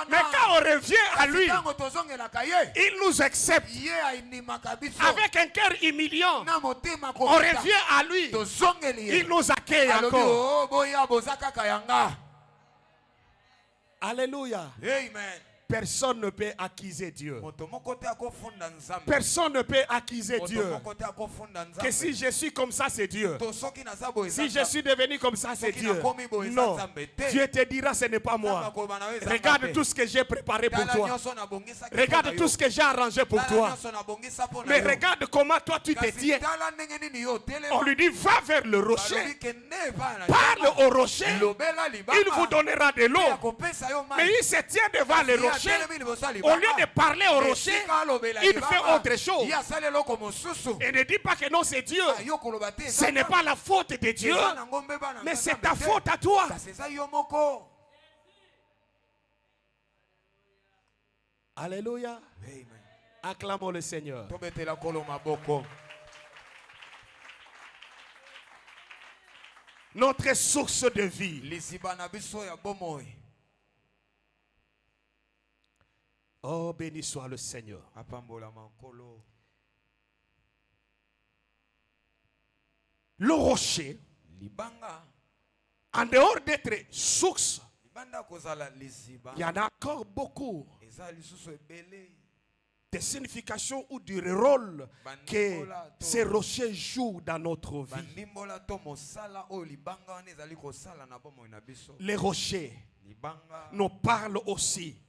mais quand on revient à lui, il nous accepte avec un cœur humiliant. On revient à lui, il nous accueille encore. Alléluia. Amen. Personne ne peut accuser Dieu. Personne ne peut accuser Dieu. Que si je suis comme ça, c'est Dieu. Si je suis devenu comme ça, c'est Dieu. Non. Dieu te dira, ce n'est pas moi. Regarde tout ce que j'ai préparé pour toi. Regarde tout ce que j'ai arrangé pour toi. Mais regarde comment toi tu te tiens. On lui dit, va vers le rocher. Parle au rocher. Il vous donnera de l'eau. Mais il se tient devant le rocher. Au lieu de parler au rocher, il fait autre chose. Et ne dis pas que non, c'est Dieu. Ce n'est pas la faute de Dieu, mais c'est ta faute à toi. Alléluia. Acclamons le Seigneur. Notre source de vie. Oh, béni soit le Seigneur. Le rocher, en dehors d'être source, il y en a encore beaucoup de significations ou du rôle que ces rochers jouent dans notre vie. Les rochers nous parlent aussi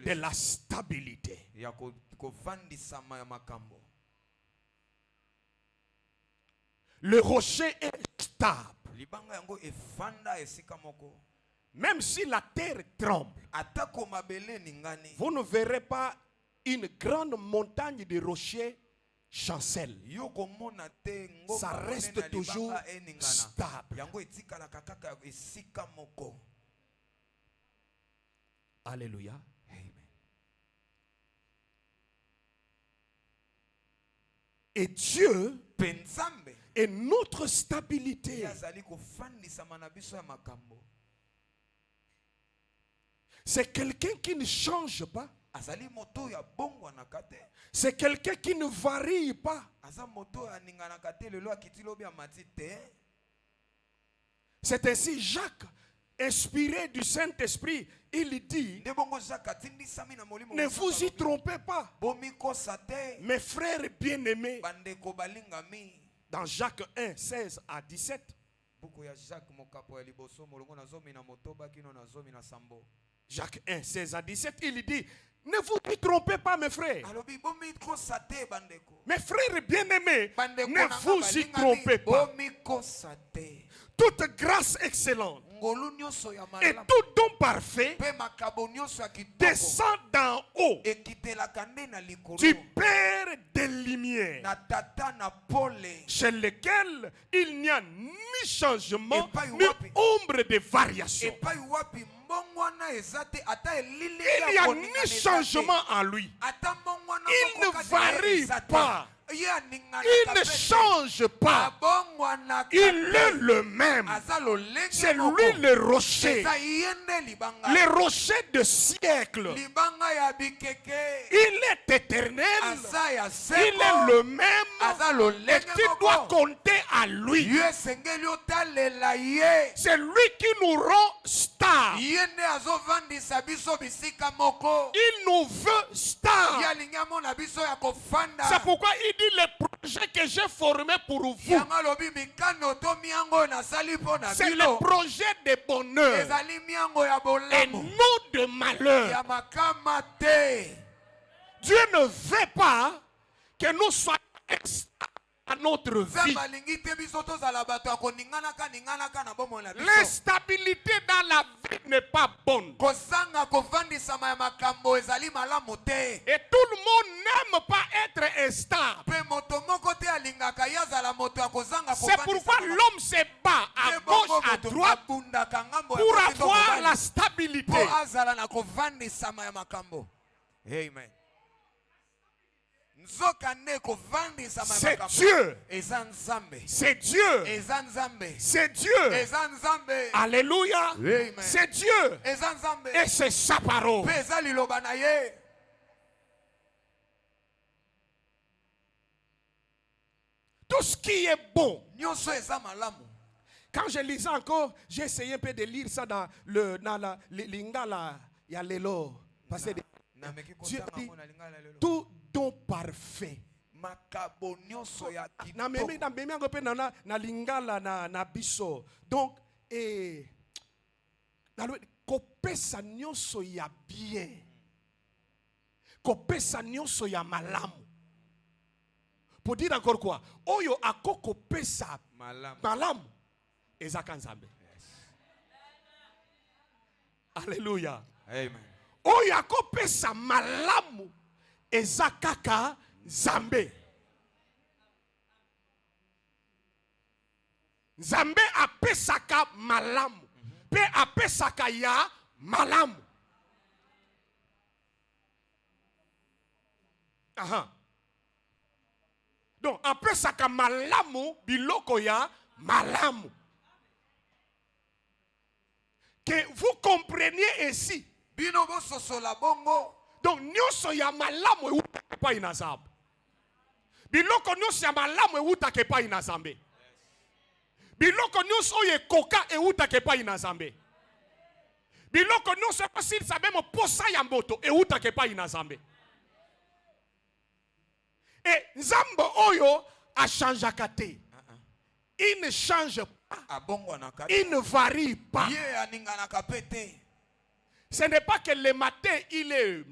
de la stabilité. Le rocher est stable. Même si la terre tremble, vous ne verrez pas une grande montagne de rochers chancelle. Ça reste toujours stable. Alléluia. Amen. Et Dieu est notre stabilité. C'est quelqu'un qui ne change pas. azali moto ya bongwanaka te. C'est quelqu'un qui ne varie pas. Aza moto aninganaka te lelo akiti lobi amati te. C'est ainsi Jacques, inspiré du Saint-Esprit, il dit, ne vous y trompez pas, mes frères bien-aimés. Dans Jacques 1, 16 à 17. Jacques 1, 16 à 17, il dit, ne vous y trompez pas, mes frères. Mes frères bien-aimés, ne vous y trompez pas. Toute grâce excellente et tout don parfait descend d'en haut du Père des Lumières, chez lequel il n'y a ni changement ni ombre de variation. Il n'y a ni changement en lui. Il ne varie pas. Il ne change pas. Il est le même. C'est lui le rocher. Le rocher de siècle. Il est éternel. Il est le même. Et tu dois compter à lui. C'est lui qui nous rend stars. Il nous veut stars. C'est pourquoi il dit les projets que j'ai formés pour vous. C'est le projet de bonheur et non de malheur. Dieu ne veut pas que nous soyons à notre vie. L'instabilité dans la vie n'est pas bonne. Et tout le monde n'aime pas être instable. C'est pourquoi l'homme se bat à gauche, à droite pour avoir la stabilité. Amen. C'est Dieu. C'est Dieu. C'est Dieu. Alléluia. C'est Dieu. Et c'est sa parole. Tout ce qui est bon. Quand je lisais encore, j'ai essayé un peu de lire ça dans le lingala, il y a l'élo. Parce que Dieu dit tout don parfait. Na lingala na biso. Donc kopesa nyonso ya bien. Kopesa nyonso ya malamu. Pour dire encore quoi? Oyo akoko pesa malamu ezaka nzambe. Alléluia. Amen. Oyo akopesa malamu ezakaka nzambe. Nzambe apesaka malamu. Pe apesaka ya malamu. Aha. Donc, apesaka malamu biloko ya malamu. Que vous compreniez ici. Donc, nyonso ya malamu euta pa inazambe. Biloko nyonso ya malamu euta ke pa inazambe. Biloko nyonso oye koka euta ke pa inazambe. Biloko nyonso pasili sa même posa ya mboto euta ke pa inazambe. Et Nzambo Oyo a changé kate. Il ne change pas. Il ne varie pas. Ce n'est pas que le matin il est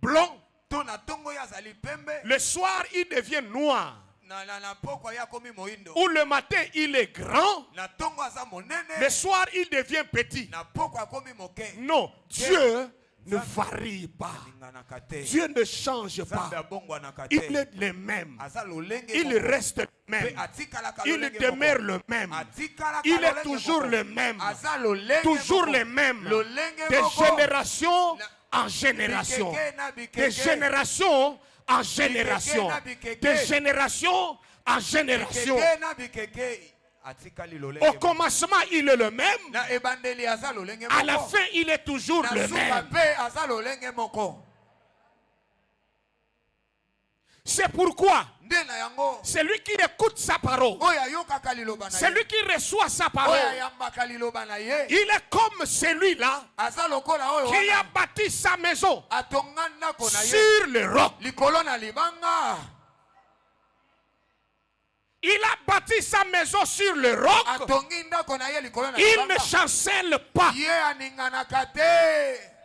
blanc. Le soir il devient noir. Ou le matin il est grand. Le soir il devient petit. Non, Dieu ne varie pas. Dieu ne change pas. Il est le même. Il reste le même. Il demeure le même. Il est toujours le même. Toujours le même. De génération en génération. De génération en génération. De génération en génération. Au commencement, il est le même. À la fin, il est toujours le même. C'est pourquoi nde na yango celui qui écoute sa parole, oyo ayokaka liloba na ye celui qui reçoit sa oyo parole, ayambaka liloba na ye il est comme celui-là aza lokola oyo qui a wana bâti sa maison atonga ndako na ye sur le roc. likolo na libanga. Il a bâti sa maison sur le roc. atongi ndako na ye likolo na Il ne libanga. chancelle pas. ye aninganaka te.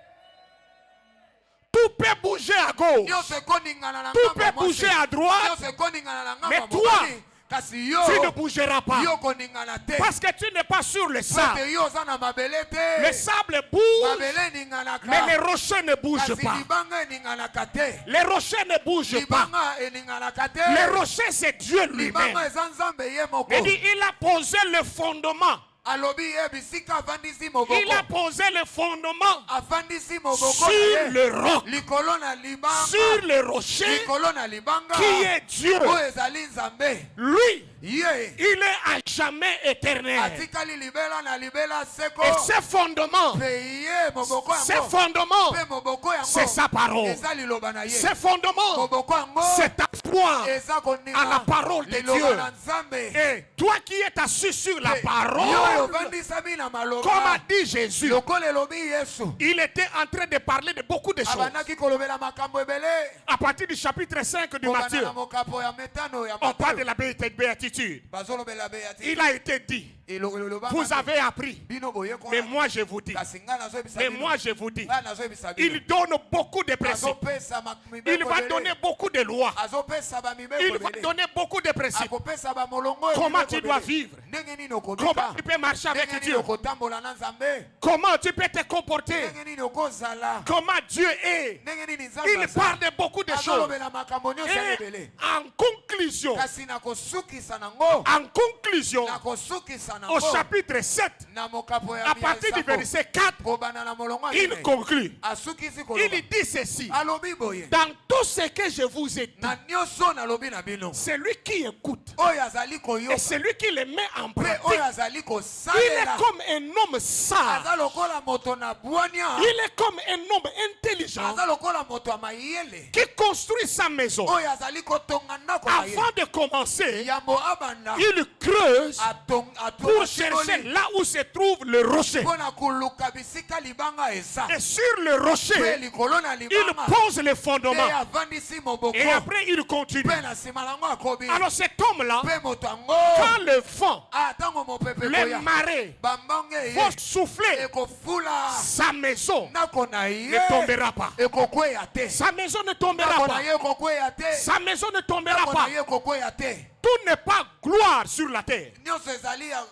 Tout peut bouger à gauche. nyonso ekoningana na Tout ngambo peut ya mwasi. bouger à droite. nyonso ekoningana na ngambo Mais ya toi, mobali. kasi yo Tu ne bougeras pas. yo koningana te. Parce que tu n'es pas sur le sable. Pete yo oza na mabele te. Le sable bouge, mabele eninganaka. mais les rochers ne bougent kasi pas. libanga eninganaka te. Les rochers ne bougent pas. libanga eninganaka te. Les rochers, c'est Dieu libanga lui-même. eza nzambe ye moko. Il dit, il a posé le fondement. alobi ye bisika afandisi Il moboko. a posé le fondement afandisi moboko sur na ye. le roc, likolo na libanga. sur le rocher likolo na libanga. qui est Dieu. oyo ezali nzambe. Lui, ye il est à jamais éternel. atikali libela na libela seko. Et ce fondement, pe ye moboko ce yango. fondement, pe moboko yango. c'est sa parole. eza liloba na ye. Ce fondement, moboko yango. c'est ta foi eza koninga à la parole de liloba Dieu. na nzambe. Et toi qui es assis sur la yo parole, ovandisami na maloba. comme a dit Jésus, lokola elobi yesu. il était en train de parler de beaucoup de choses. abandaki kolobela makambo ebele. À partir du chapitre 5 de kobanda Matthieu, na mokapo ya metano ya on parle de Matayo. la béatitude. bazolobela beyati. Il a été dit, Eloba vous mata. avez appris, bino boyeko. mais moi je vous dis, kasi nga nazoyebisa mais bino. moi je vous dis, nga nazoyebisa bino. il donne beaucoup de principes. azopesa mibeko Il va ebele. donner beaucoup de lois. azopesa bamibeko Il va ebele. donner beaucoup de principes. akopesa bamolongo Comment ebele tu dois ebele. vivre? ndenge nini Comment okobika. tu peux marcher avec ndenge nini Dieu? okotambola na nzambe. Comment tu peux te comporter? ndenge nini okozala. Comment Dieu est? ndenge nini Il nzambe parle de beaucoup de choses. azolobela makambo nyonso ya Et ebele. en conclusion, kasi nakosukisa nango. en conclusion, nakosukisa au nango. chapitre 7, na mokapo ya à partir du verset 4, kobana na molongo ya il minei. conclut. asukisi koloba. Il dit ceci. alobi boye. Dans tout ce que je vous ai dit, na nyonso nalobi na bino. celui qui écoute oyo azali et koyoka. celui qui le met en mpe pratique, oyo azali il est kosalela. comme un homme sage. aza lokola moto na bwania. Il est comme un homme intelligent aza lokola moto ya mayele. qui construit sa maison. oyo azali kotonga ndako na ye. Avant de commencer, yambo abanda. il creuse pour pour chercher là où se trouve le rocher. mpona koluka bisika libanga eza. Et sur le mpe rocher, likolo na il libanga. pose le mpe fondement. avandisi moboko. Et après, il continue. mpe na nsima nango akobi. Alors cet homme-là, mpe moto yango. quand le vent, ntango mopepe les koya. marées bambonge vont ye. souffler, ekofula. sa maison ndako na ye. ne tombera pas. ekokweya te. Sa maison ne tombera ndako na pas. ye ekokweya te. Sa maison ne tombera ndako na pas. ye ekokweya te. Tout n'est pas gloire sur la terre. nyonso ezali ya.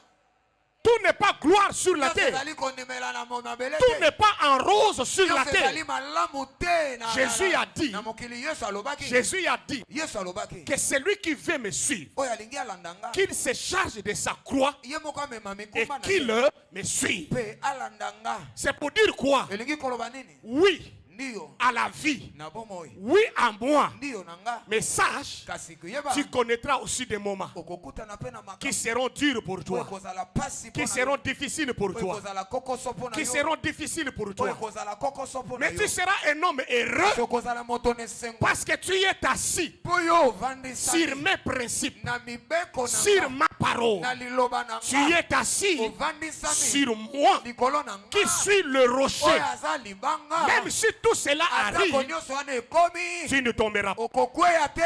Tout n'est pas gloire sur la nyonso terre. ezali kondimela na mabele Tout te. n'est pas en rose sur la nyonso terre. ezali malamu te. Jésus a dit, na mokili yesu alobaki. Jésus a dit yesu alobaki. que celui qui veut me suivre, oyo alingi alanda nga. qu'il se charge de sa croix ye moko amema et mikumba na qu'il ye. me suive. mpe alanda nga. C'est pour dire quoi? elingi koloba nini. Oui ndiyo à la vie. na bomoi. Oui à moi. ndiyo na nga. Mais sache, kasi kuyeba. tu connaîtras aussi des moments okokutana mpe na qui makambo. seront durs pour oyo toi, ekozala pasi qui mpona seront yo. difficiles pour oyo toi, ekozala kokoso mpona qui yo. seront difficiles pour oyo toi. ekozala kokoso mpona Mais yo. tu seras un homme heureux okozala moto nesengo. parce que tu es assis mpo yo sur ovandisaki mes principes, na mibeko sur na nga. ma parole. na liloba na Tu nga. es assis ovandisami sur moi likolo na nga. qui suis le oyo rocher. aza libanga. Même si tout cela atako arrive, nyonso wana ekomi. tu ne tomberas pas. okokweya te.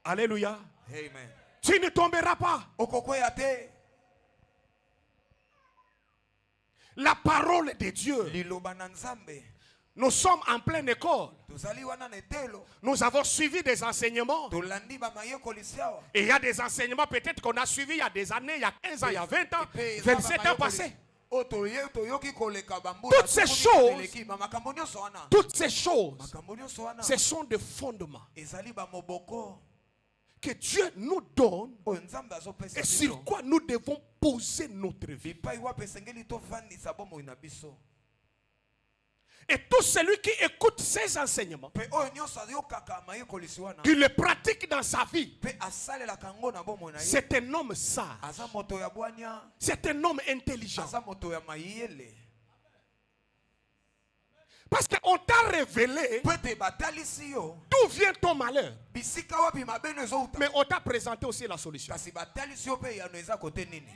Alléluia. amen. Tu ne tomberas pas. okokweya te. La parole de Dieu. liloba na nzambe. Nous sommes en pleine école. tozali wana na etelo. Nous avons suivi des enseignements. tolandi bamayekoli awa. Et il y a des enseignements peut-être qu'on a suivis il y a des années, il y a 15 ans, il y a 20 ans, Epe, 27 ans passés. oyo toyoki koleka bambula. Toutes ces tukuni choses- eleki, makambo nyonso wana. Toutes ces choses, makambo nyonso wana. ce sont des fondements ezali bamoboko. que Dieu nous donne oyo nzambe azopesa et biso. sur quoi nous devons poser notre vie. bipai wapi esengeli tovandisa bomoi na biso. Et tout celui qui écoute ces enseignements, mpe oyo nyonso ayokaka mayekolisi wana. qui le pratique dans sa vie, mpe asalelaka yango na bomoi na ye. c'est un homme sage, aza moto ya bwania. c'est un homme intelligent. aza moto ya mayele. Parce qu'on t'a révélé po ete batalisi yo d'où vient ton malheur. bisika wapi mabeno ezouta Mais on t'a présenté aussi la solution. kasi batalisi yo mpe yano eza kote nini.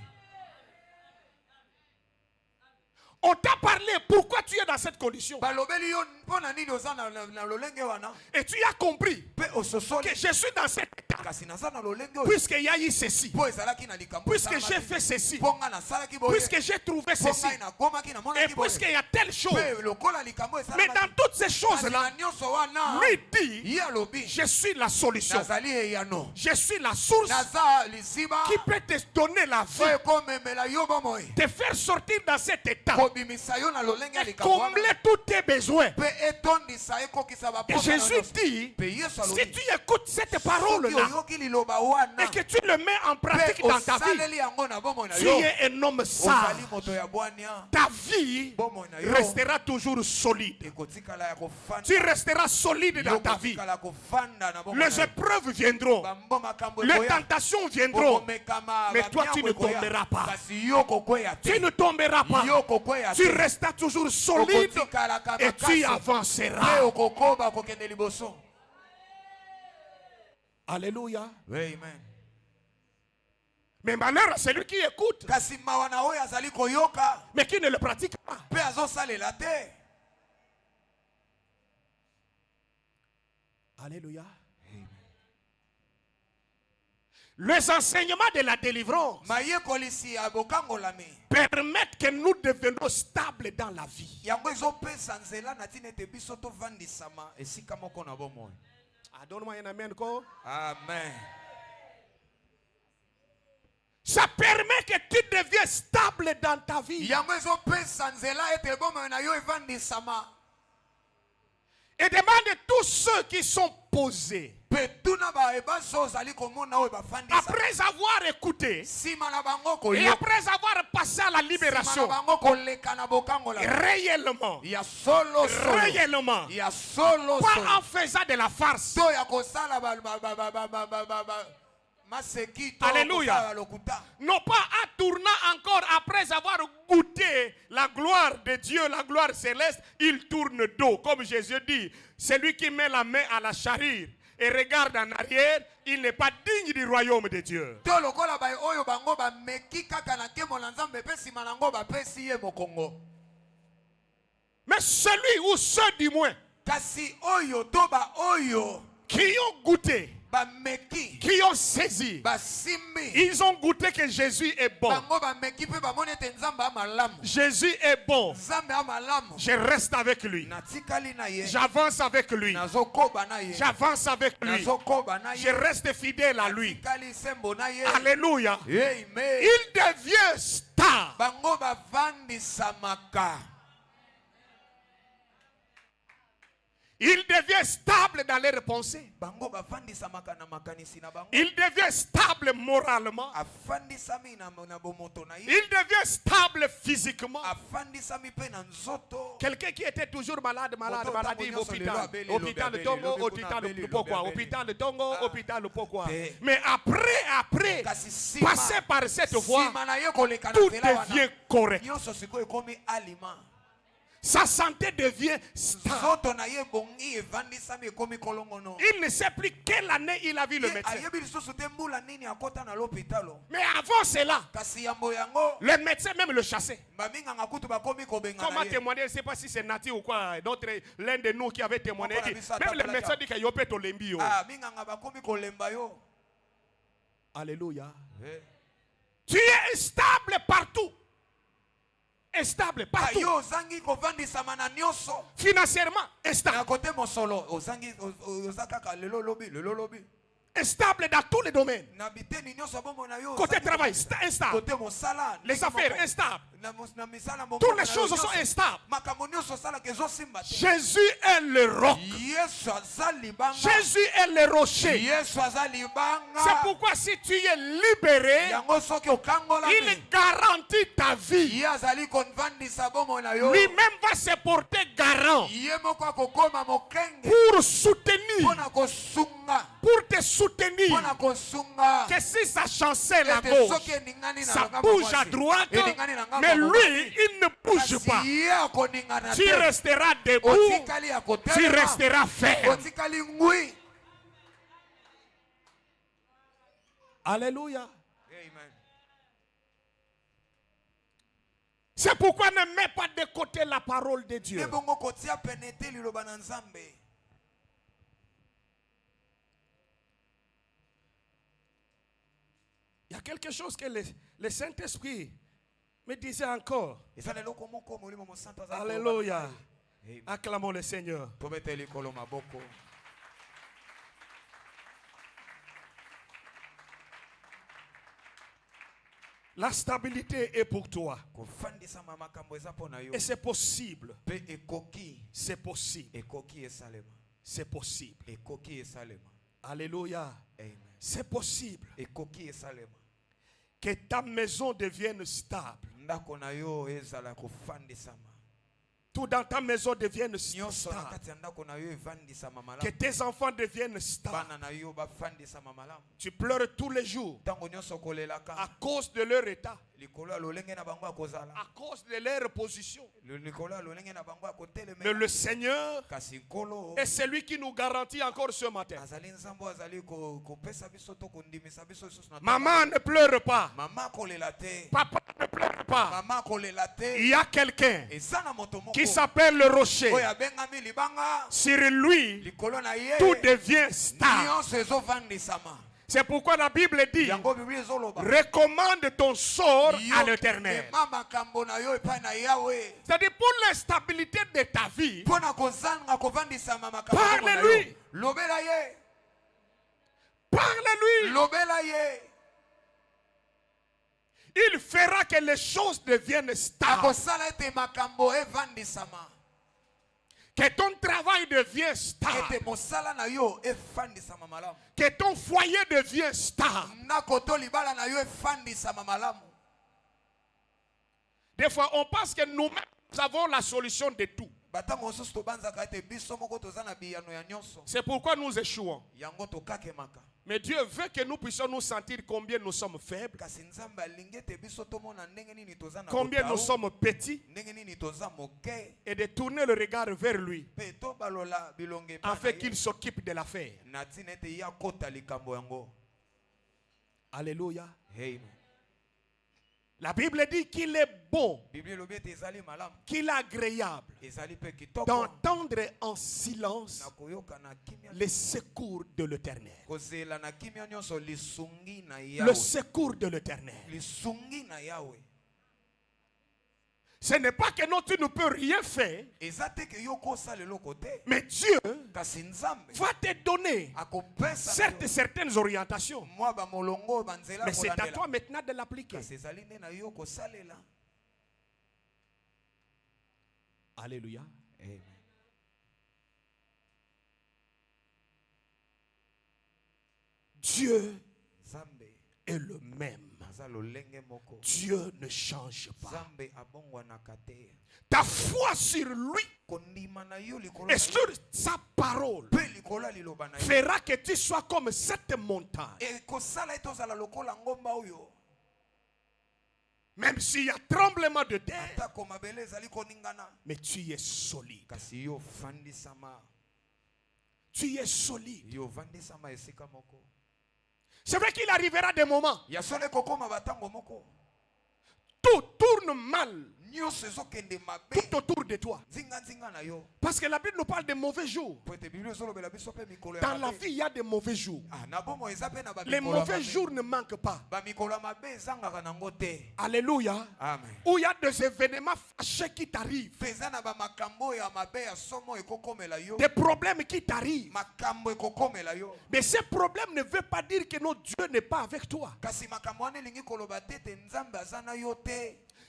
On t'a parlé pourquoi tu es dans cette condition. balobeli yo mpo na nini oza na lolenge wana Et tu as compris mpe ososoli que je suis dans cet état. kasi naza na lolenge oyo Puisqu'il y a eu ceci. mpo ezalaki na likambo Puisque j'ai fait ceci. mpo nga nasalaki boye Puisque j'ai trouvé mpo ceci. ngai nakomaki Et namonaki boye puisqu'il y a telle chose. mpe lokola likambo Mais dans esalamaki toutes ces kasi choses-là, na nyonso wana lui dit, ye alobi je suis la solution. nazali eyano Je suis la source naza liziba qui peut te donner la vie. oyo ekomemela yo bomoi Te faire sortir dans cet état. kobimisa yo na lolenge ya Et likambo wana combler tous tes besoins. mpe etondisa ekokisa Et baposa Jésus dit, mpe yesu si alobi tu écoutes cette soki parole-là oyoki liloba wana et que tu le mets en mpe pratique dans ta vie, osaleli yango na bomoi na tu yo es un homme sage. ozali moto ya bwania Ta vie bomoi na yo restera toujours solide. ekotikala ya kofanda Tu resteras solide dans ta vie. yokotikala kofanda na bomoi Les na yo épreuves viendront. bambo makambo Les ekoya tentations viendront. okomekama Mais toi, tu bamiango ne ekoya. tomberas pas. kasi yo kokweya Tu te ne tomberas pas. yo kokweya Tu te resteras toujours solide okotikalaka et tu makasi mpe avanceras. okokoba kokende liboso. Alléluia. Amen. Mais malheur à celui qui écoute, kasi mawa na oyo azali koyoka mais qui ne le pratique pas. mpe azosalela te. Alléluia. Les enseignements de la délivrance mayekolisi ya bokangolami permettent que nous devenions stables dans la vie. yango ezopesa nzela na ntina ete biso tovandisama esika moko na bomoi. Ah, donne-moi un amen. Quoi? Amen. Ça permet que tu deviens stable dans ta vie. yango ezopesa nzela ete bomoi na yo evandisama. Et demande tous ceux qui sont posés. mpe tuna bayebaso ozali komona oyo bafandisa Après avoir écouté nsima na bango et koyoka après avoir passé à la nsima libération, na bango koleka na bokangolami réellement, ya solo solo réellement, ya solo pas solo en faisant de la farce. to ya kosala maseki to Alléluia. kosala lokuta Non pas en tournant encore après avoir goûté la gloire de Dieu, la gloire céleste, il tourne dos. Comme Jésus dit, celui qui met la main à la charrure et regarde en arrière, il n'est pas digne du royaume de Dieu. to lokola bai oyo bango bameki kaka na nkembo na nzambe mpe nsima nango bapesi ye mokongo. Mais celui ou ceux du moins kasi oyo to baoyo qui ont goûté, bameki qui ont saisi, basimbi ils ont goûté que Jésus est bon. bango bameki mpe bamoni ete nzambe amalamu Jésus est bon. nzambe amalamu Je reste avec lui. natikali na ye J'avance avec lui. nazokoba na ye J'avance avec lui. nazokoba na Je ye reste fidèle à lui. natikali sembo na ye. Alléluia. Amen. Il devient stable. bango bavandisamaka Il devient stable dans leurs pensées. bango bavandisamaka na makanisi na bango Il devient stable moralement. afandisami na bomoto na ye Il devient stable physiquement. afandisami mpe na nzoto. Quelqu'un qui était toujours malade, Moto maladie, ntango nyonso lelo hôpital. abeli, Hôpital de lobi Tongo, abeli, hôpital lobi de abeli, pourquoi? lobi abeli. Hôpital de Tongo, hôpital de pourquoi? Te. Mais après, kasi sima passer par cette voie, sima na ye koleka na tout nzela wana devient correct. nyonso sikoyo ekomi alima Sa santé devient stable. nzoto na ye bongi evandisami ekomi kolongono. Il ne sait plus quelle année il a vu le Ye médecin. ayebi lisusu te mbula nini akota na lopitalo Mais avant cela, kasi yambo yango le médecin même le chassait. baminganga kutu bakomi kobenga Comment na ye témoigner? Je ne sais pas si c'est Nati ou quoi. L'un de nous qui avait témoigné. Moko na Dit, biso même le atakalaka. médecin dit qu'il y a un lembi. ah minganga bakomi kolemba yo. Alléluia. Eh. Tu es stable partout. Stable Ah, partout. yo ozangi kovandisama na nyonso Financièrement, na stable. kote mosolo ozangi oza kaka lelo lobi Stable dans tous les domaines. na biteni nyonso ya bomoi na yo Côté ozangi travail, kote- instable. kote mosala Les ndenge affaires, moko. instable. na misala moko Toutes na les yo choses nyonso. sont instables. makambo nyonso osalaka ezosimba te. Jésus est le roc. yesu aza libanga Jésus est le rocher. yesu aza libanga C'est pourquoi si tu es libéré, yango soki okangolami il garantit ta vie. ye azali kovandisa bomoi na yo Lui-même va se porter garant ye moko akokoma mokenge pour soutenir, mpo na kosunga pour te te soutenir mpona kosunga que si ça chancelle à ete gauche, soki eningani na ça ngambo bouge mwasi, à droite, eningani na ngambo mais mobali, lui, il ne bouge kasi pas. ye akoningana Tu te. resteras debout, Otikali tu akotelema, resteras ferme. otikali ngwi. Alléluia. Amen. C'est pourquoi ne mets pas de côté la parole de Dieu. Nebongo kotia penete liloba na Nzambe. Il y a quelque chose que le Saint-Esprit me disait encore. Eza leloko moko molimo mosantu azali Alléluia. koloba. Amen. Acclamons le Seigneur. Tobete likolo maboko. La stabilité est pour toi. Kofandisama makambo eza mpona yo. Et c'est possible. Pe ekoki. C'est possible. Ekoki esalema. C'est possible. Ekoki esalema. Alléluia. Amen. C'est possible Ekoki esalema. que ta maison devienne stable. Ndako na yo ezala kofandisama. Tout dans ta maison devienne Nyonso na stable. kati ya ndako na yo evandisama Que malamu. tes enfants deviennent stables. Bana na yo bafandisama malamu. Tu pleures tous les jours Tango nyonso kolelaka. à cause de leur état, Likolo ya lolenge na bango akozala. à cause de leur position. Likolo ya lolenge na bango Mais akotelemela. le Seigneur Kasi nkolo est celui qui nous garantit encore ce matin. azali nzambo azali kopesa biso to kondimisa biso lisusu na Maman, ne pleure pas. mama kolela te. Papa, ne pleure pas. Mama kolela Il te. y a quelqu'un Eza na moto moko qui s'appelle le rocher. oyo abengami libanga. Sur lui, Likolo na ye tout devient stable. nyonso ezovandisama. C'est pourquoi la Bible dit, Yango Biblia ezoloba. recommande ton sort à Yo l'Éternel. ema makambo na yo epai na Yahweh. C'est-à-dire pour l'instabilité de ta vie, Mpona kozanga kovandisama makambo na parle-lui. yo. Lobela ye. Parle-lui. Lobela ye. Il fera que les choses deviennent stables. Akosala ete makambo evandisama. Que ton travail devienne stable. Ete mosala na yo efandisama malamu. Que ton foyer devienne stable. Ndako to libala na yo efandisama malamu. Des fois, on pense que nous-mêmes nous avons la solution de tout. Batango mosusu tobanzaka ete biso moko toza na biyano ya nyonso. C'est pourquoi nous échouons. Yango tokakemaka. Mais Dieu veut que nous puissions nous sentir combien nous sommes faibles, Kasi Nzambe alingi ete biso tomona ndenge nini toza na combien nous botao, sommes petits, ndenge nini toza moke, et de tourner le regard vers lui, pe tobalola bilonge epai afin na qu'il ye. s'occupe de l'affaire. Na ntina ete ye akota likambo yango. Alléluia. Amen. La Bible dit qu'il est bon, Biblia elobi ete ezali malamu, qu'il est agréable ezali pe kitoko d'entendre en silence na koyoka na kimia, les secours de l'Éternel. kozela na kimia nyonso lisungi na Le Yahweh. secours de l'Éternel. Lisungi na Yahweh. Ce n'est pas que non, tu ne peux rien faire, Eza te ke yo kosala eloko te, mais Dieu kasi Nzambe va te donner akopesa certes certaines orientations. mwa bamolongo banzela Mais c'est à kolandela. toi maintenant de l'appliquer. Kasi ezali nde na yo kosalela. Alléluia. Amen. Dieu Nzambe est le même. aza lolenge moko. Dieu ne change pas. Nzambe abongwanaka te. Ta foi sur lui Kondima na yo likolo et na sur yo, sa parole pe likolo ya liloba na yo, fera que tu sois comme cette montagne. ekosala ete ozala lokola ngomba oyo. Même s'il y a tremblement de terre, Atako mabele ezali koningana, mais tu es solide. kasi yo fandisama. Tu es solide. Yo vandisama esika moko. C'est vrai qu'il arrivera des moments, Ya sole kokoma batango moko. tout tourne mal Nyonso ezokende mabe. tout autour de toi. Nzinga na yo. Parce que la Bible nous parle de mauvais jours. Po ete Biblia ezolobela biso pe mikolo ya Dans la mabe. vie, il y a des mauvais jours. Ah, na bomo eza pe na ba Les mikolo ya mauvais mabe. jours ne manquent pas. Ba mikolo ya mabe ezangaka nango te. Alléluia. Amen. Où il y a des événements fâcheux qui t'arrivent. Peza na ba makambo ya mabe ya somo ekokomela yo. Des problèmes qui t'arrivent. Makambo ekokomela yo. Mais ces problèmes ne veulent pas dire que notre Dieu n'est pas avec toi. Kasi makambo wana elingi koloba te ete Nzambe aza na yo te.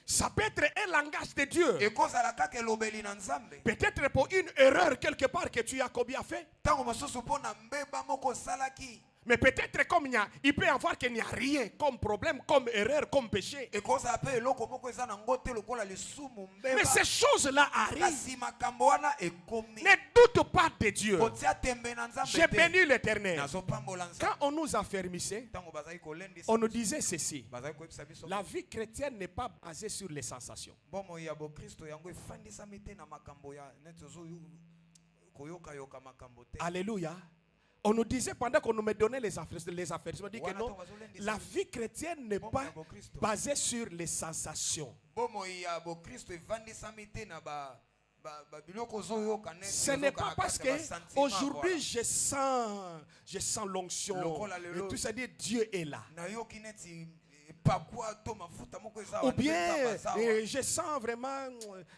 Ça peut être un langage de Dieu. Ekozala kaka elobeli na Nzambe. Peut-être pour une erreur quelque part que tu as commis à faire. Tango mosusu mpo na mbeba moko osalaki. Mais peut-être comme il peut y avoir qu'il n'y a rien comme problème, comme erreur, comme péché. Et quand ça appelle l'eau comme ça n'a ngoté le cola le soumou mbeba. Mais ces choses-là arrivent. Kasi makambo wana ekomi. Ne doute pas de Dieu. Kotia tembe na nzambe. J'ai béni l'Éternel. Nazo pambola nzambe. Quand on nous affermissait, Tango bazali kolendisa. on nous disait ceci. Bazali koyebisa biso. La vie chrétienne n'est pas basée sur les sensations. Bomo ya bo Kristo yango efandisa mite na makambo ya netozo koyoka yoka makambo te. Alléluia. On nous disait pendant qu'on nous donnait les affaires, on dit que non, la vie chrétienne n'est pas basée sur les sensations. Ce n'est pas parce que aujourd'hui je sens l'onction et tout ça dit Dieu est là. Ou bien je sens vraiment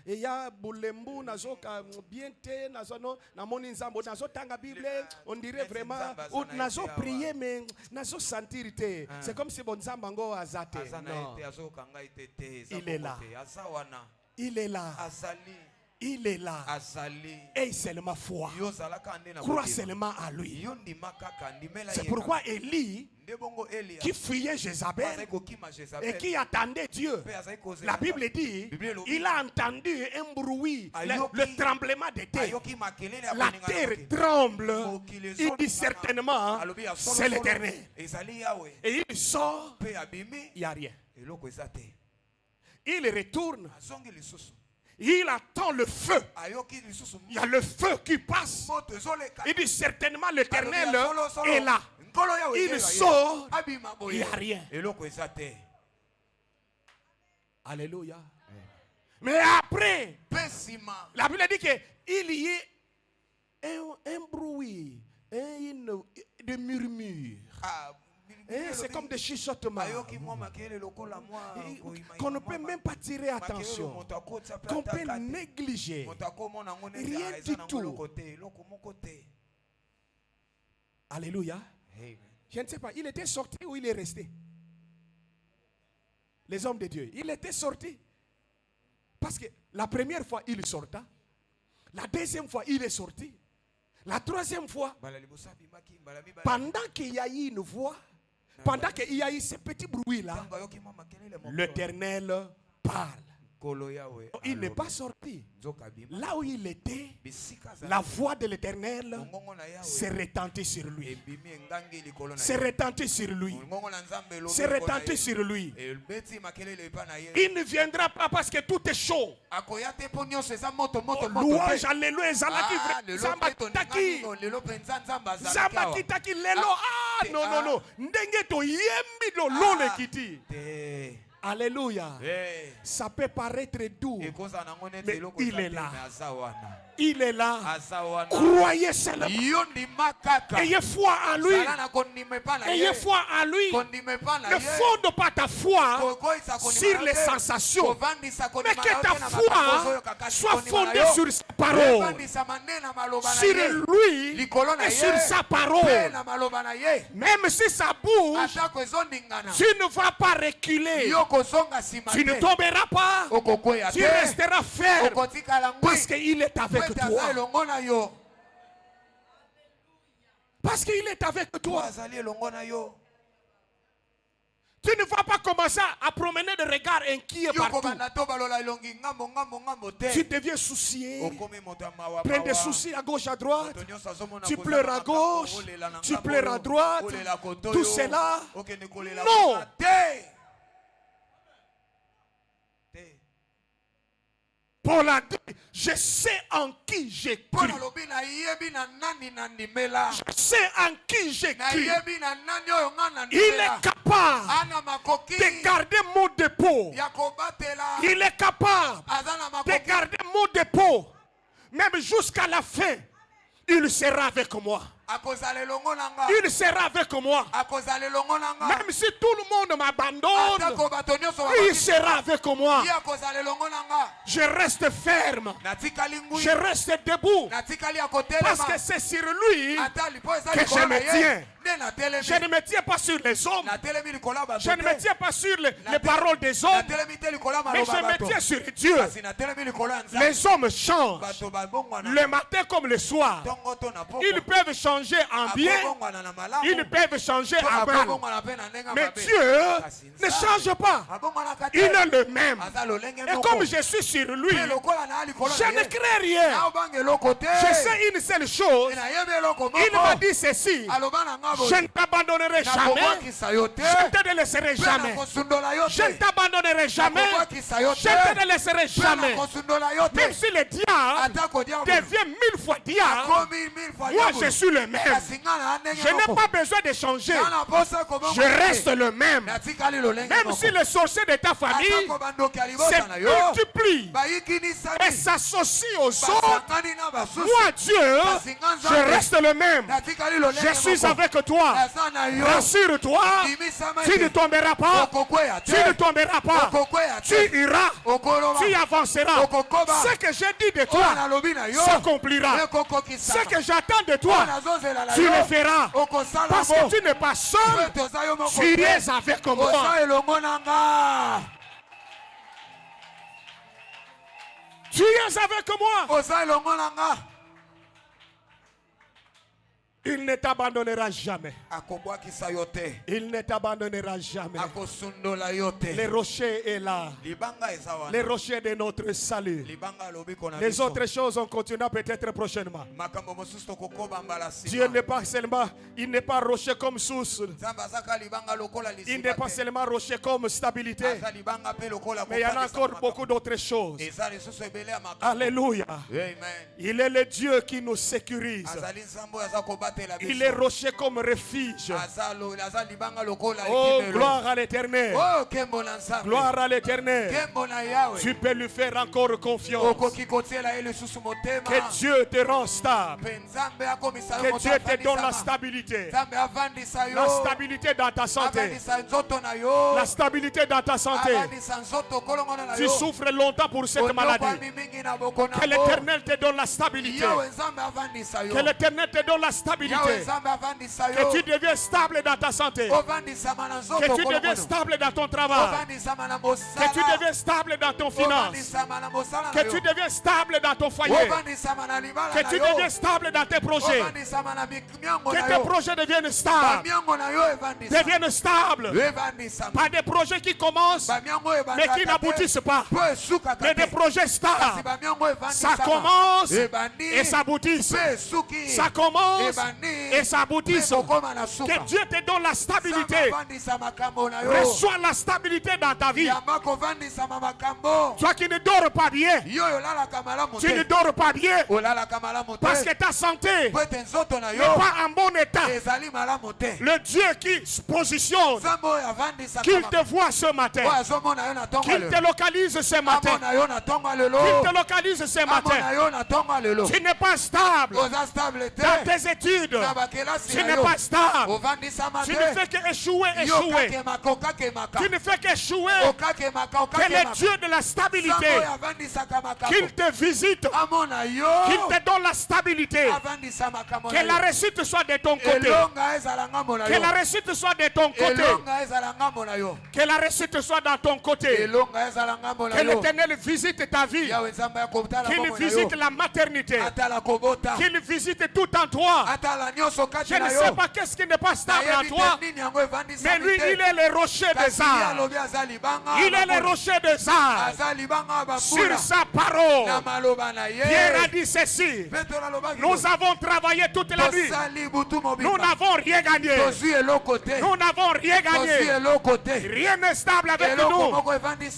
il y a boulembu nazoka bien te nazono na moni nzambo nazo tanga Bible on dirait vraiment ou nazo prier mais nazo sentir te c'est comme si bon nzamba ngo azate. Il est là. Il est là. Il est là. Et seulement foi. Crois seulement à lui. C'est pourquoi Élie, qui fuyait Jézabel et qui attendait Dieu, la Bible dit, il a entendu un bruit, le tremblement de terre. La terre tremble. Il dit certainement, c'est l'Éternel. Et il sort, il n'y a rien. Il retourne. Il attend le feu. Il y a le feu qui passe. Il dit certainement l'Éternel est là. Il sort. Il n'y a rien. Alléluia. Mais après, la Bible dit qu'il y ait un bruit, de murmure. C'est comme des chuchotements qu'on ne peut même pas tirer attention, qu'on peut négliger. Rien du tout. Alléluia. Je ne sais pas, il était sorti ou il est resté? Les hommes de Dieu, il était sorti. Parce que la première fois, il sorta. La deuxième fois, il est sorti. La troisième fois, pendant qu'il y a eu une voix, pendant qu'il y a eu ce petit bruit-là, l'Éternel parle. Il n'est pas sorti. Là où il était, la voix de l'Éternel s'est retentie sur lui. S'est retentie sur lui. S'est retentie sur lui. Il ne viendra pas parce que tout est chaud. Louange, alléluia, Zamba kitaki. Zamba kitaki lelo. Ah, non, non, non. Ndenge to yembi lo lole kiti. Alléluia. Ça peut paraître doux, mais il est là. Il est là. Croyez seulement. Ayez foi en lui. Ayez foi en lui. Ne fonde pas ta foi sur les sensations, mais que ta foi soit fondée sur sa parole, sur lui et sur sa parole. Même si ça bouge, tu ne vas pas reculer. Tu ne tomberas pas. Tu resteras ferme parce qu'il est avec toi. Parce qu'il est avec toi. Tu ne vas pas commencer à promener de regards inquiets partout. Tu deviens soucié. Plein de soucis à gauche, à droite. Tu pleures à gauche. Tu pleures à droite. Tout cela. Non. Paul a dit, je sais en qui j'ai cru. Je sais en qui j'ai cru. Il est capable de garder mon dépôt. Il est capable de garder mon dépôt. Même jusqu'à la fin, il sera avec moi. Il sera avec moi. Même si tout le monde m'abandonne, il sera avec moi. Je reste ferme. Je reste debout. Parce que c'est sur lui que je me tiens. Je ne me tiens pas sur les hommes. Je ne me tiens pas sur les paroles des hommes. Mais je me tiens sur Dieu. Les hommes changent. Le matin comme le soir. Ils peuvent changer changer en bien, ils peuvent changer en mal. Mais Dieu ne change pas. Il est le même. Et comme je suis sur lui, je ne crains rien. Je sais une seule chose. Il m'a dit ceci: je ne t'abandonnerai jamais. Je ne te délaisserai jamais. Je ne t'abandonnerai jamais. Je ne te délaisserai jamais. Même si le diable devient 1000 fois diable, moi je suis le même. Je n'ai pas besoin de changer. Je reste le même. Même si les sorciers de ta famille se multiplient et s'associent aux autres, moi Dieu, je reste le même. Je suis avec toi. Rassure-toi, tu ne tomberas pas. Tu ne tomberas pas. Tu iras. Tu avanceras. Ce que j'ai dit de toi s'accomplira. Ce que j'attends de toi, tu le feras. Parce que tu n'es pas seul. Tu es avec moi. Tu es avec moi. Il ne t'abandonnera jamais. Il ne t'abandonnera jamais. Le rocher est là. Le rocher de notre salut. Les autres choses, on continuera peut-être prochainement. Dieu n'est pas seulement, il n'est pas rocher comme source. Il n'est pas seulement rocher comme stabilité. Mais il y en a encore beaucoup d'autres choses. Alléluia. Il est le Dieu qui nous sécurise. Il est rocher comme refuge. Oh, gloire à l'Éternel. Gloire à l'Éternel. Tu peux lui faire encore confiance. Que Dieu te rende stable. Que Dieu te donne la stabilité. La stabilité dans ta santé. La stabilité dans ta santé. Tu souffres longtemps pour cette maladie. Que l'Éternel te donne la stabilité. Que l'Éternel te donne la stabilité. Que tu deviens stable dans ta santé. Que tu deviens stable dans ton travail. Que tu deviens stable dans ton finance. Que tu deviens stable dans ton foyer. Que tu deviens stable dans tes projets. Que tes projets deviennent stables. Deviennent stables. Pas des projets qui commencent mais qui n'aboutissent pas. Mais des projets stables. Ça commence et ça aboutit. Ça commence et ça aboutit. Que Dieu te donne la stabilité. Reçois la stabilité dans ta vie. Toi qui ne dors pas bien, tu ne dors pas bien parce que ta santé n'est pas en bon état. Le Dieu qui se positionne, qu'il te voit ce matin, qu'il te localise ce matin, qu'il te localise ce matin. Tu n'es pas stable dans tes études. Tu n'es pas stable. Tu ne fais qu'échouer, échouer. Tu ne fais qu'échouer. Que le Dieu de la stabilité, qu'il te visite, qu'il te donne la stabilité. Que la réussite soit de ton côté. Que la réussite soit de ton côté. Que la réussite soit dans ton côté. Que l'Éternel visite ta vie. Qu'il visite la maternité. Qu'il visite tout en toi. Je ne sais pas qu'est-ce qui n'est pas stable en toi. Mais lui, il est le rocher des arbres. Il est le rocher des arbres. Sur sa parole, Pierre a dit ceci: nous avons travaillé toute la nuit. Nous n'avons rien gagné. Nous n'avons rien gagné. Rien n'est stable avec nous.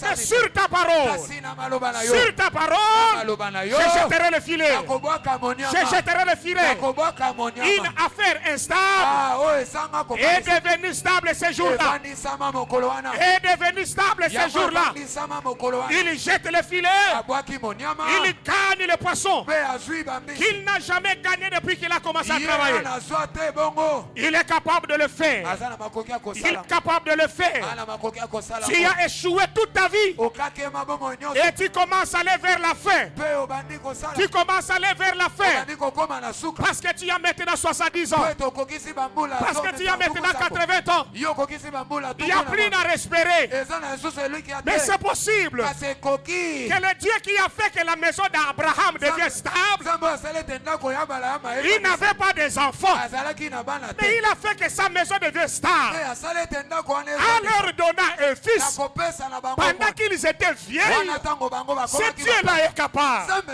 Mais sur ta parole, sur ta parole, je jetterai le filet. Je jetterai le filet. Une affaire instable est devenue stable ce jour-là. Est devenue stable ce jour-là. Il jette le filet. Il gagne le poisson qu'il n'a jamais gagné depuis qu'il a commencé à travailler. Il est capable de le faire. Il est capable de le faire. Tu as échoué toute ta vie et tu commences à aller vers la fin. Tu commences à aller vers la fin parce que tu as maintenant à 70 ans. Parce que tu as maintenant 80 ans. Il n'y a plus à respirer. Mais c'est possible que le Dieu qui a fait que la maison d'Abraham devienne stable, il n'avait pas des enfants. Mais il a fait que sa maison devienne stable. En leur donnant un fils, pendant qu'ils étaient vieilles, ce Dieu-là est capable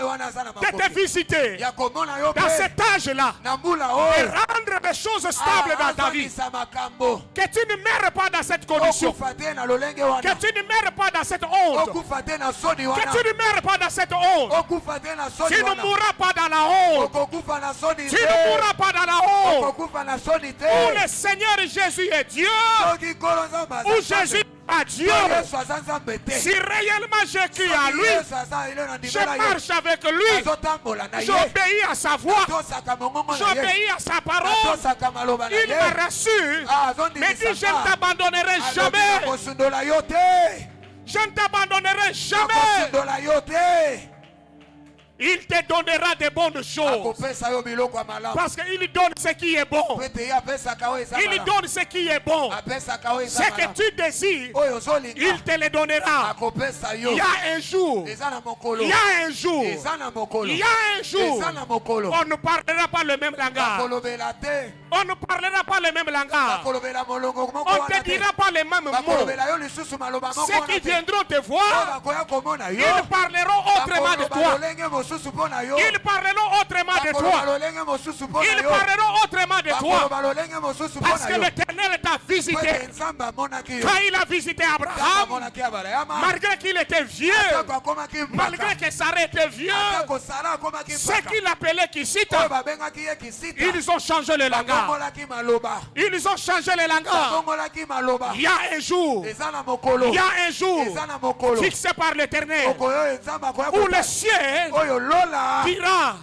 de te visiter dans cet âge-là et rendre des choses stables dans ta vie. Que tu ne meurs pas dans cette condition. Que tu ne meurs pas dans cette honte. Que tu ne meurs pas dans cette honte. Tu ne mourras pas dans la honte. Tu ne mourras pas dans la honte. Où le Seigneur Jésus est Dieu. Où Jésus à Dieu. Si réellement je crie à lui, je marche avec lui, j'obéis à sa voix, j'obéis à sa parole. Il me rassure, mais dit je ne t'abandonnerai jamais. Je ne t'abandonnerai jamais. Il te donnera de bonnes choses. Parce qu'il donne ce qui est bon. Il donne ce qui est bon. Ce que tu désires, il te le donnera. Il y a un jour. Il y a un jour. Il y a un jour. On ne parlera pas le même langage. On ne parlera pas le même langage. On ne te dira pas les mêmes mots. Ceux qui viendront te voir, ils parleront autrement de toi. Ils parleront autrement de toi. Ils parleront autrement de toi. Parce que l'Éternel t'a visité. Quand il a visité Abraham, malgré qu'il était vieux, malgré que Sarah était vieux, ceux qu'il appelait Kissita, ils ont changé le langage. Ils ont changé le langage. Il y a un jour, il y a un jour fixé par l'Éternel où le ciel dira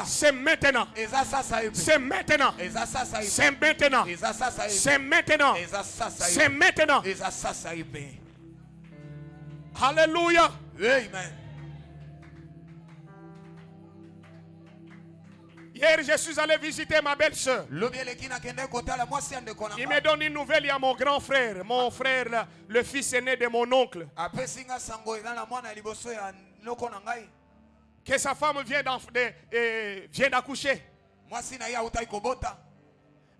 c'est maintenant, c'est maintenant, c'est maintenant, c'est maintenant, c'est maintenant. Alléluia. Amen. Hier, je suis allé visiter ma belle-sœur. Il me donne une nouvelle, il y a mon grand frère, le fils aîné de mon oncle, que sa femme vient d'accoucher.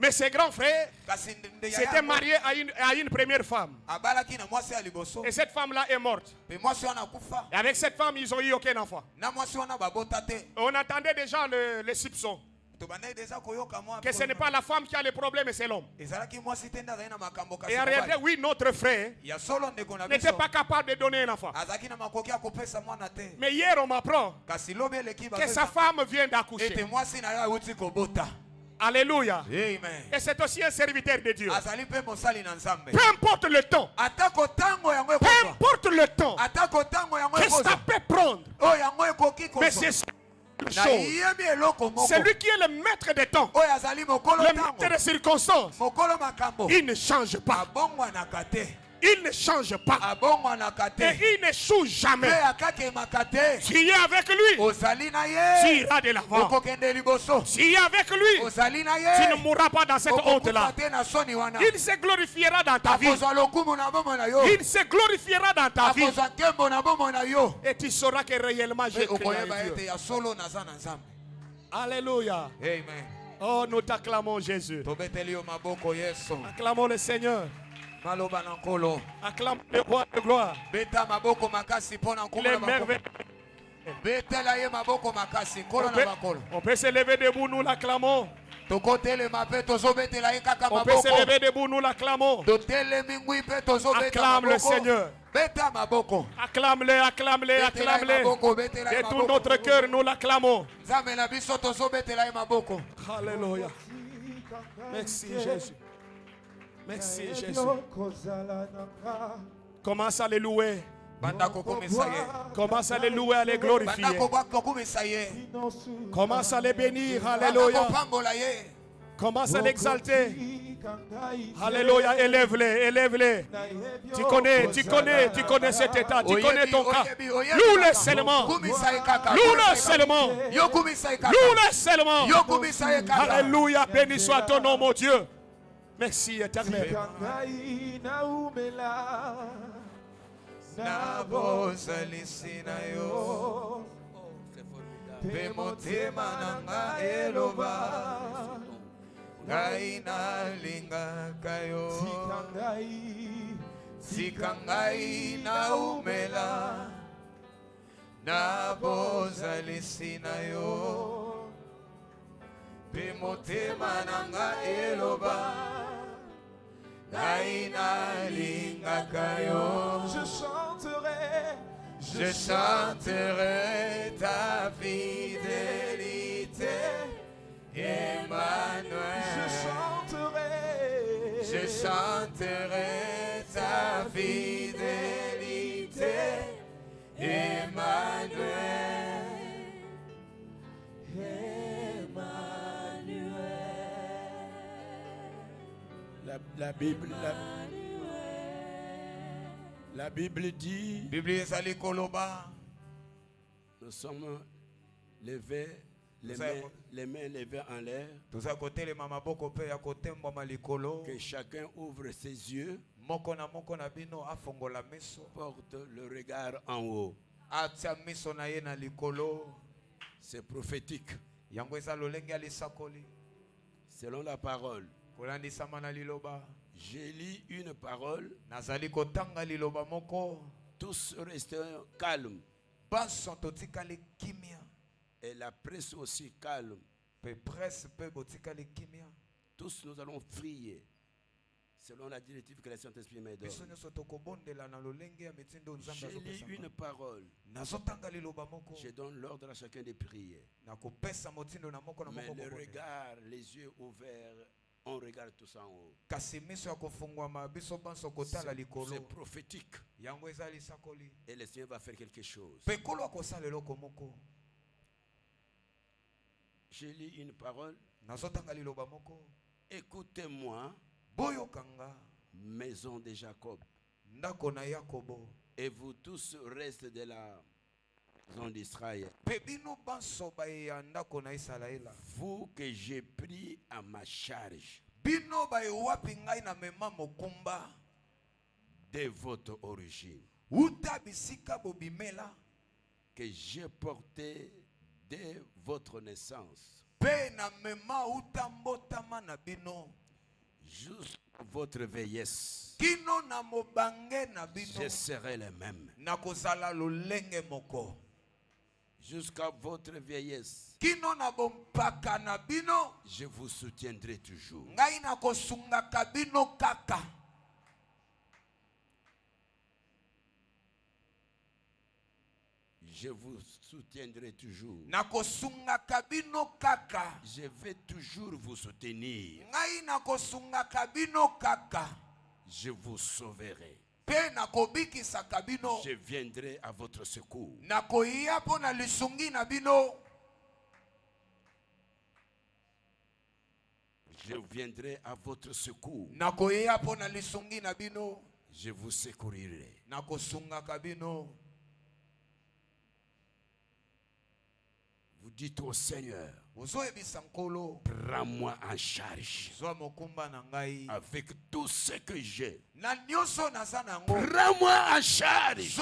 Mais ses grands frères s'étaient mariés à une première femme. Et cette femme-là est morte. Et avec cette femme, ils n'ont eu aucun enfant. On attendait déjà le soupçon que ce n'est pas la femme qui a le problème, mais c'est l'homme. Et en réalité, oui, notre frère n'était pas capable de donner un enfant. Mais hier, on m'apprend que sa femme vient d'accoucher. Alléluia. Amen. Et c'est aussi un serviteur de Dieu. Peu importe le temps. Peu importe le temps que ça peut prendre. Mais c'est celui qui est le maître des temps, le maître des circonstances, il ne change pas. Il ne change pas. Et il n'échoue jamais. Tu es avec lui, tu iras de l'avant. Tu es avec lui, tu ne mourras pas dans cette honte-là. Il se glorifiera dans ta vie. Il se glorifiera dans ta vie. Et tu sauras que réellement j'ai créé Dieu. Alléluia. Amen. Oh, nous t'acclamons Jésus. Acclamons le Seigneur. Acclame le roi de gloire. Les merveilles. On peut se lever debout, nous l'acclamons. On peut se lever debout, nous l'acclamons. Acclame le Seigneur. Acclame-le, acclame-le, acclame-le. De tout notre cœur, nous l'acclamons. Alléluia. Merci Jésus. Merci Jésus. Commence à les louer. Commence à les louer, à les glorifier. Commence à les bénir. Alléluia. Commence à l'exalter. Alléluia, élève-les, élève-les. Tu connais cet état, tu connais ton cas. Loue-le seulement. Loue-le seulement. Loue-le seulement. Alléluia, béni soit ton nom, mon Dieu. Merci, éternel. Sikangai na umela na bozali sinayo pe motema nanga eloba ngai nalingaka yo. Je chanterai ta fidélité, Emmanuel. Je chanterai ta fidélité, Emmanuel. La Bible dit, nous sommes levés, les mains levées en l'air, que chacun ouvre ses yeux, porte le regard en haut. C'est prophétique. Selon la parole, j'ai lu une parole. Tous restons calmes. Et la presse aussi calme. Tous nous allons prier selon la directive que le Saint-Esprit m'a donnée. J'ai lu une parole. Je donne l'ordre à chacun de prier. Mais le regard, les yeux ouverts, on regarde tous en haut. C'est prophétique. Et le Seigneur va faire quelque chose. J'ai lu une parole. Écoutez-moi, maison de Jacob. Et vous tous restes de la maison d'Israël. Vous que j'ai pris à ma charge de votre origine, que j'ai porté dès votre naissance, jusqu'à votre vieillesse, je serai le même. Jusqu'à votre vieillesse, je vous soutiendrai toujours. Je vous soutiendrai toujours. Je vais toujours vous soutenir. Je vous sauverai. Je viendrai à votre secours. Je viendrai à votre secours. Je vous secourirai. Vous dites au Seigneur, prends-moi en charge avec tout ce que j'ai. Prends-moi en charge.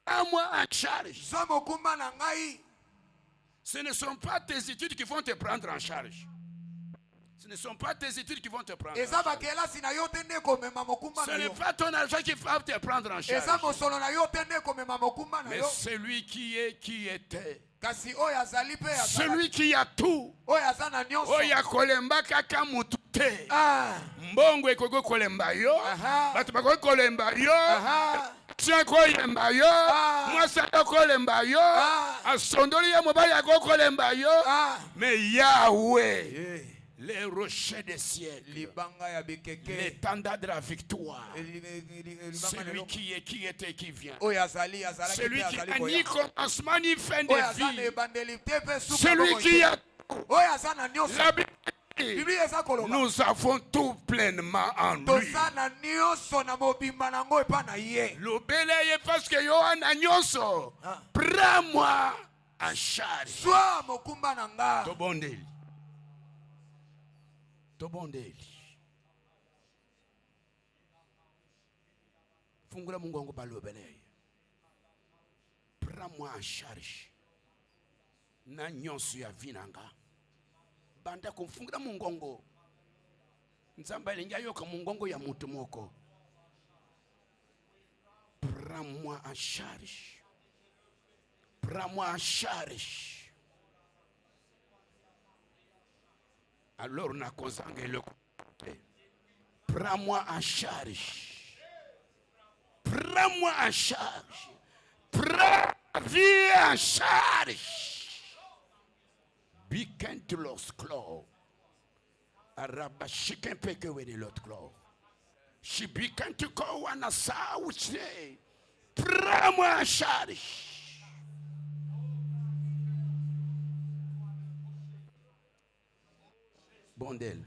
Prends-moi en charge. Ce ne sont pas tes études qui vont te prendre en charge. Ce ne sont pas tes études qui vont te prendre en charge. Ce n'est pas ton argent qui va te prendre en charge. Mais celui qui est, qui était, celui qui a tout, oya kolemba kaka mutute, mbongo ekoko kolemba yo, batu bako kolemba yo, tiako kolemba yo, mwasa kolemba yo, asondoli ya mobali yako kolemba yo, mais Yahweh les rochers des siècles, l'étendard de la victoire, celui qui est, qui était, qui vient, celui qui a ni commencement ni fin de vie, celui qui a la Bible dit, nous avons tout pleinement en lui. L'obéleye parce que Yohana nyonso, prends-moi en charge. Tobondeli. Fungula mungongo balobeleye. Prends-moi en charge. Na nyonso ya vinanga. Banda kumfungula mungongo. Nzamba ilinga yoka mungongo ya mutu moko. Prends-moi en charge. Prends-moi en charge. Alors na kozanga le prends-moi en charge. Prends-moi en charge. Prends vie en charge. Bikent los clo. Araba chicken peke we de l'autre clo. Shibikent ko wana sa uche. Prends-moi en charge. Bondel.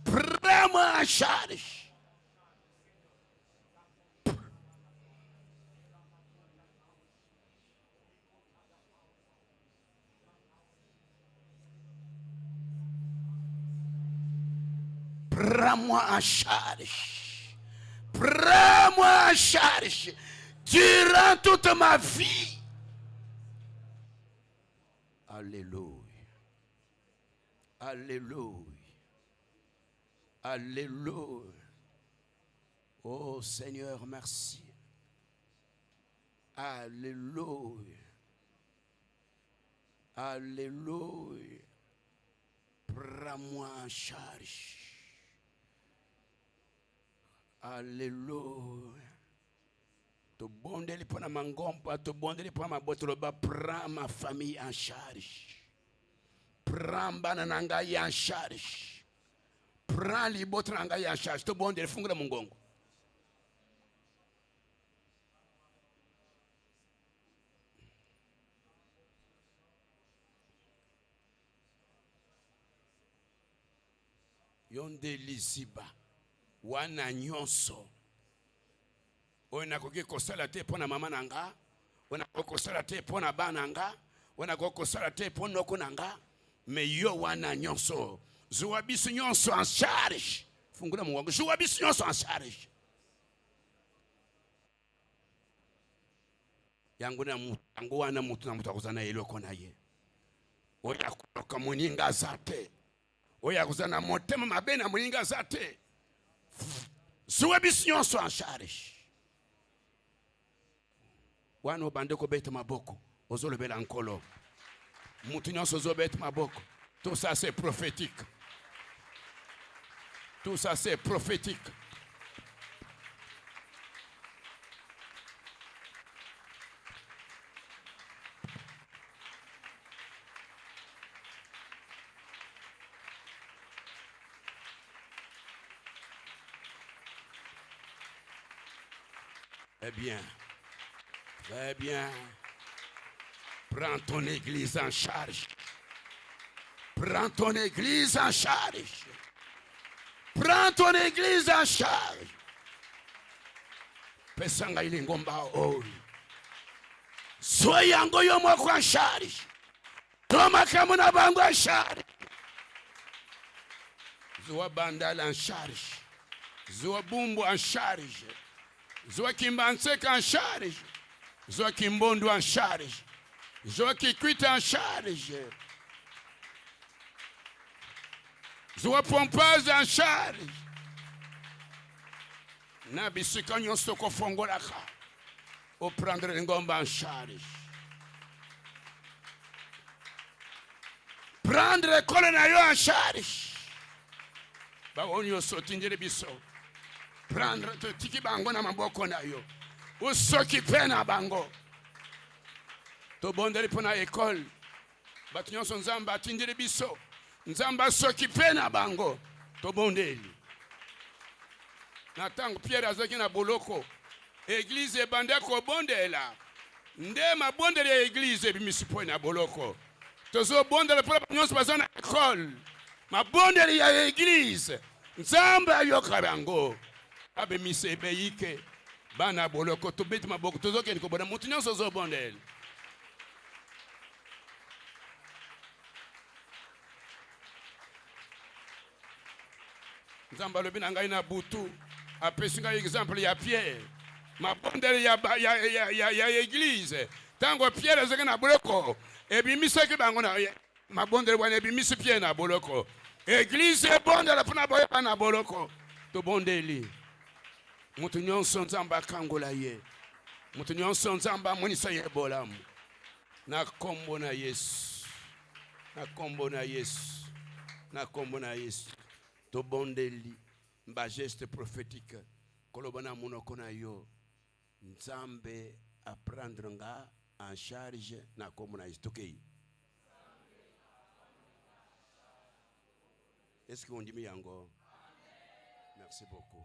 Prends-moi en charge. Prends-moi en charge. Prends-moi en charge. Durant toute ma vie. Alléluia. Alléluia. Alléluia. Oh Seigneur, merci. Alléluia. Alléluia. Prends-moi en charge. Alléluia. To bondeli pona mangompa, to bondeli pona mabotoloba, prends ma famille en charge. Prends banananga en charge. Prends libotranga en charge. To bondeli fungula mungongo. Yonde liziba. Wana nyonso. Ona koki kosala te pona mama nanga. Ona koki kosala te pona bananga. Ona koki kosala te pona okunanga. Me yo wana nyonso. Zuwa bisu nyonso en charge. Fungula mungongo. Zuwa bisu nyonso en charge. Yangu na mutu. Yangu wana mutu na mutu akuzana eloko na ye. Oya kuloka muninga zate. Oya kuzana motema mabena muninga zate. Zuwa bisu nyonso en charge. Wano bandeko bete maboko. Ozolo bela nkolo. Mutu nyonso zo bete maboko. Tout ça c'est prophétique. Tout ça c'est prophétique. Eh bien. Très bien. Prends ton église en charge. Prends ton église en charge. Prends ton église en charge. Pesanga ilingomba oi. Soyango yomoko en charge. Toma kamuna bango en charge. Zoa bandala en charge. Zoa bumbu en charge. Zoa kimbanseka en charge. Zoa kimbondo en charge. Zoa kikwita en charge. Zoa pompage en charge. Na bisika nyonso ko fongolaka. O prendre ngomba en charge. Prendre école na yo en charge. Ba onyo sotindire biso. Prendre to tiki bango na maboko na yo. O soki pena bango. To bondeli pona école. Ba nyonso nzamba atindire biso. Nzamba s'occupe na bango. Tobondeli. Natango Pierre azoki na boloko. Église ebande ko bondela. Nde ma bondeli ya église bimisipo na boloko. Tozo bondela pour la nyonso bazana école. Ma bondeli ya église. Nzamba yoka bango. Abe misebe yike. Bana boloko to beti maboko tozo keni ko bona mutu nyonso zo bondela. Nzamba lobi na ngai na butu. Apesi ngai exemple ya Pierre. Ma bondeli ya église. Tango Pierre azaka na boloko. Ebimisa ke bango na ma bondeli wana ebimisi Pierre na boloko. Église bondela pona boya na boloko. To bondeli. Mutu nyonso Nzamba kangola ye. Mutu nyonso Nzamba monisa ye bolamu. Na kombo na Yesu. Na kombo na Yesu. Na kombo na Yesu. To bondeli. Mba geste prophétique. Kolobana monoko na yo. Nzambe a prendre nga en charge na kombo na Yesu. Tokei. Est-ce qu'on dit yango? Merci beaucoup.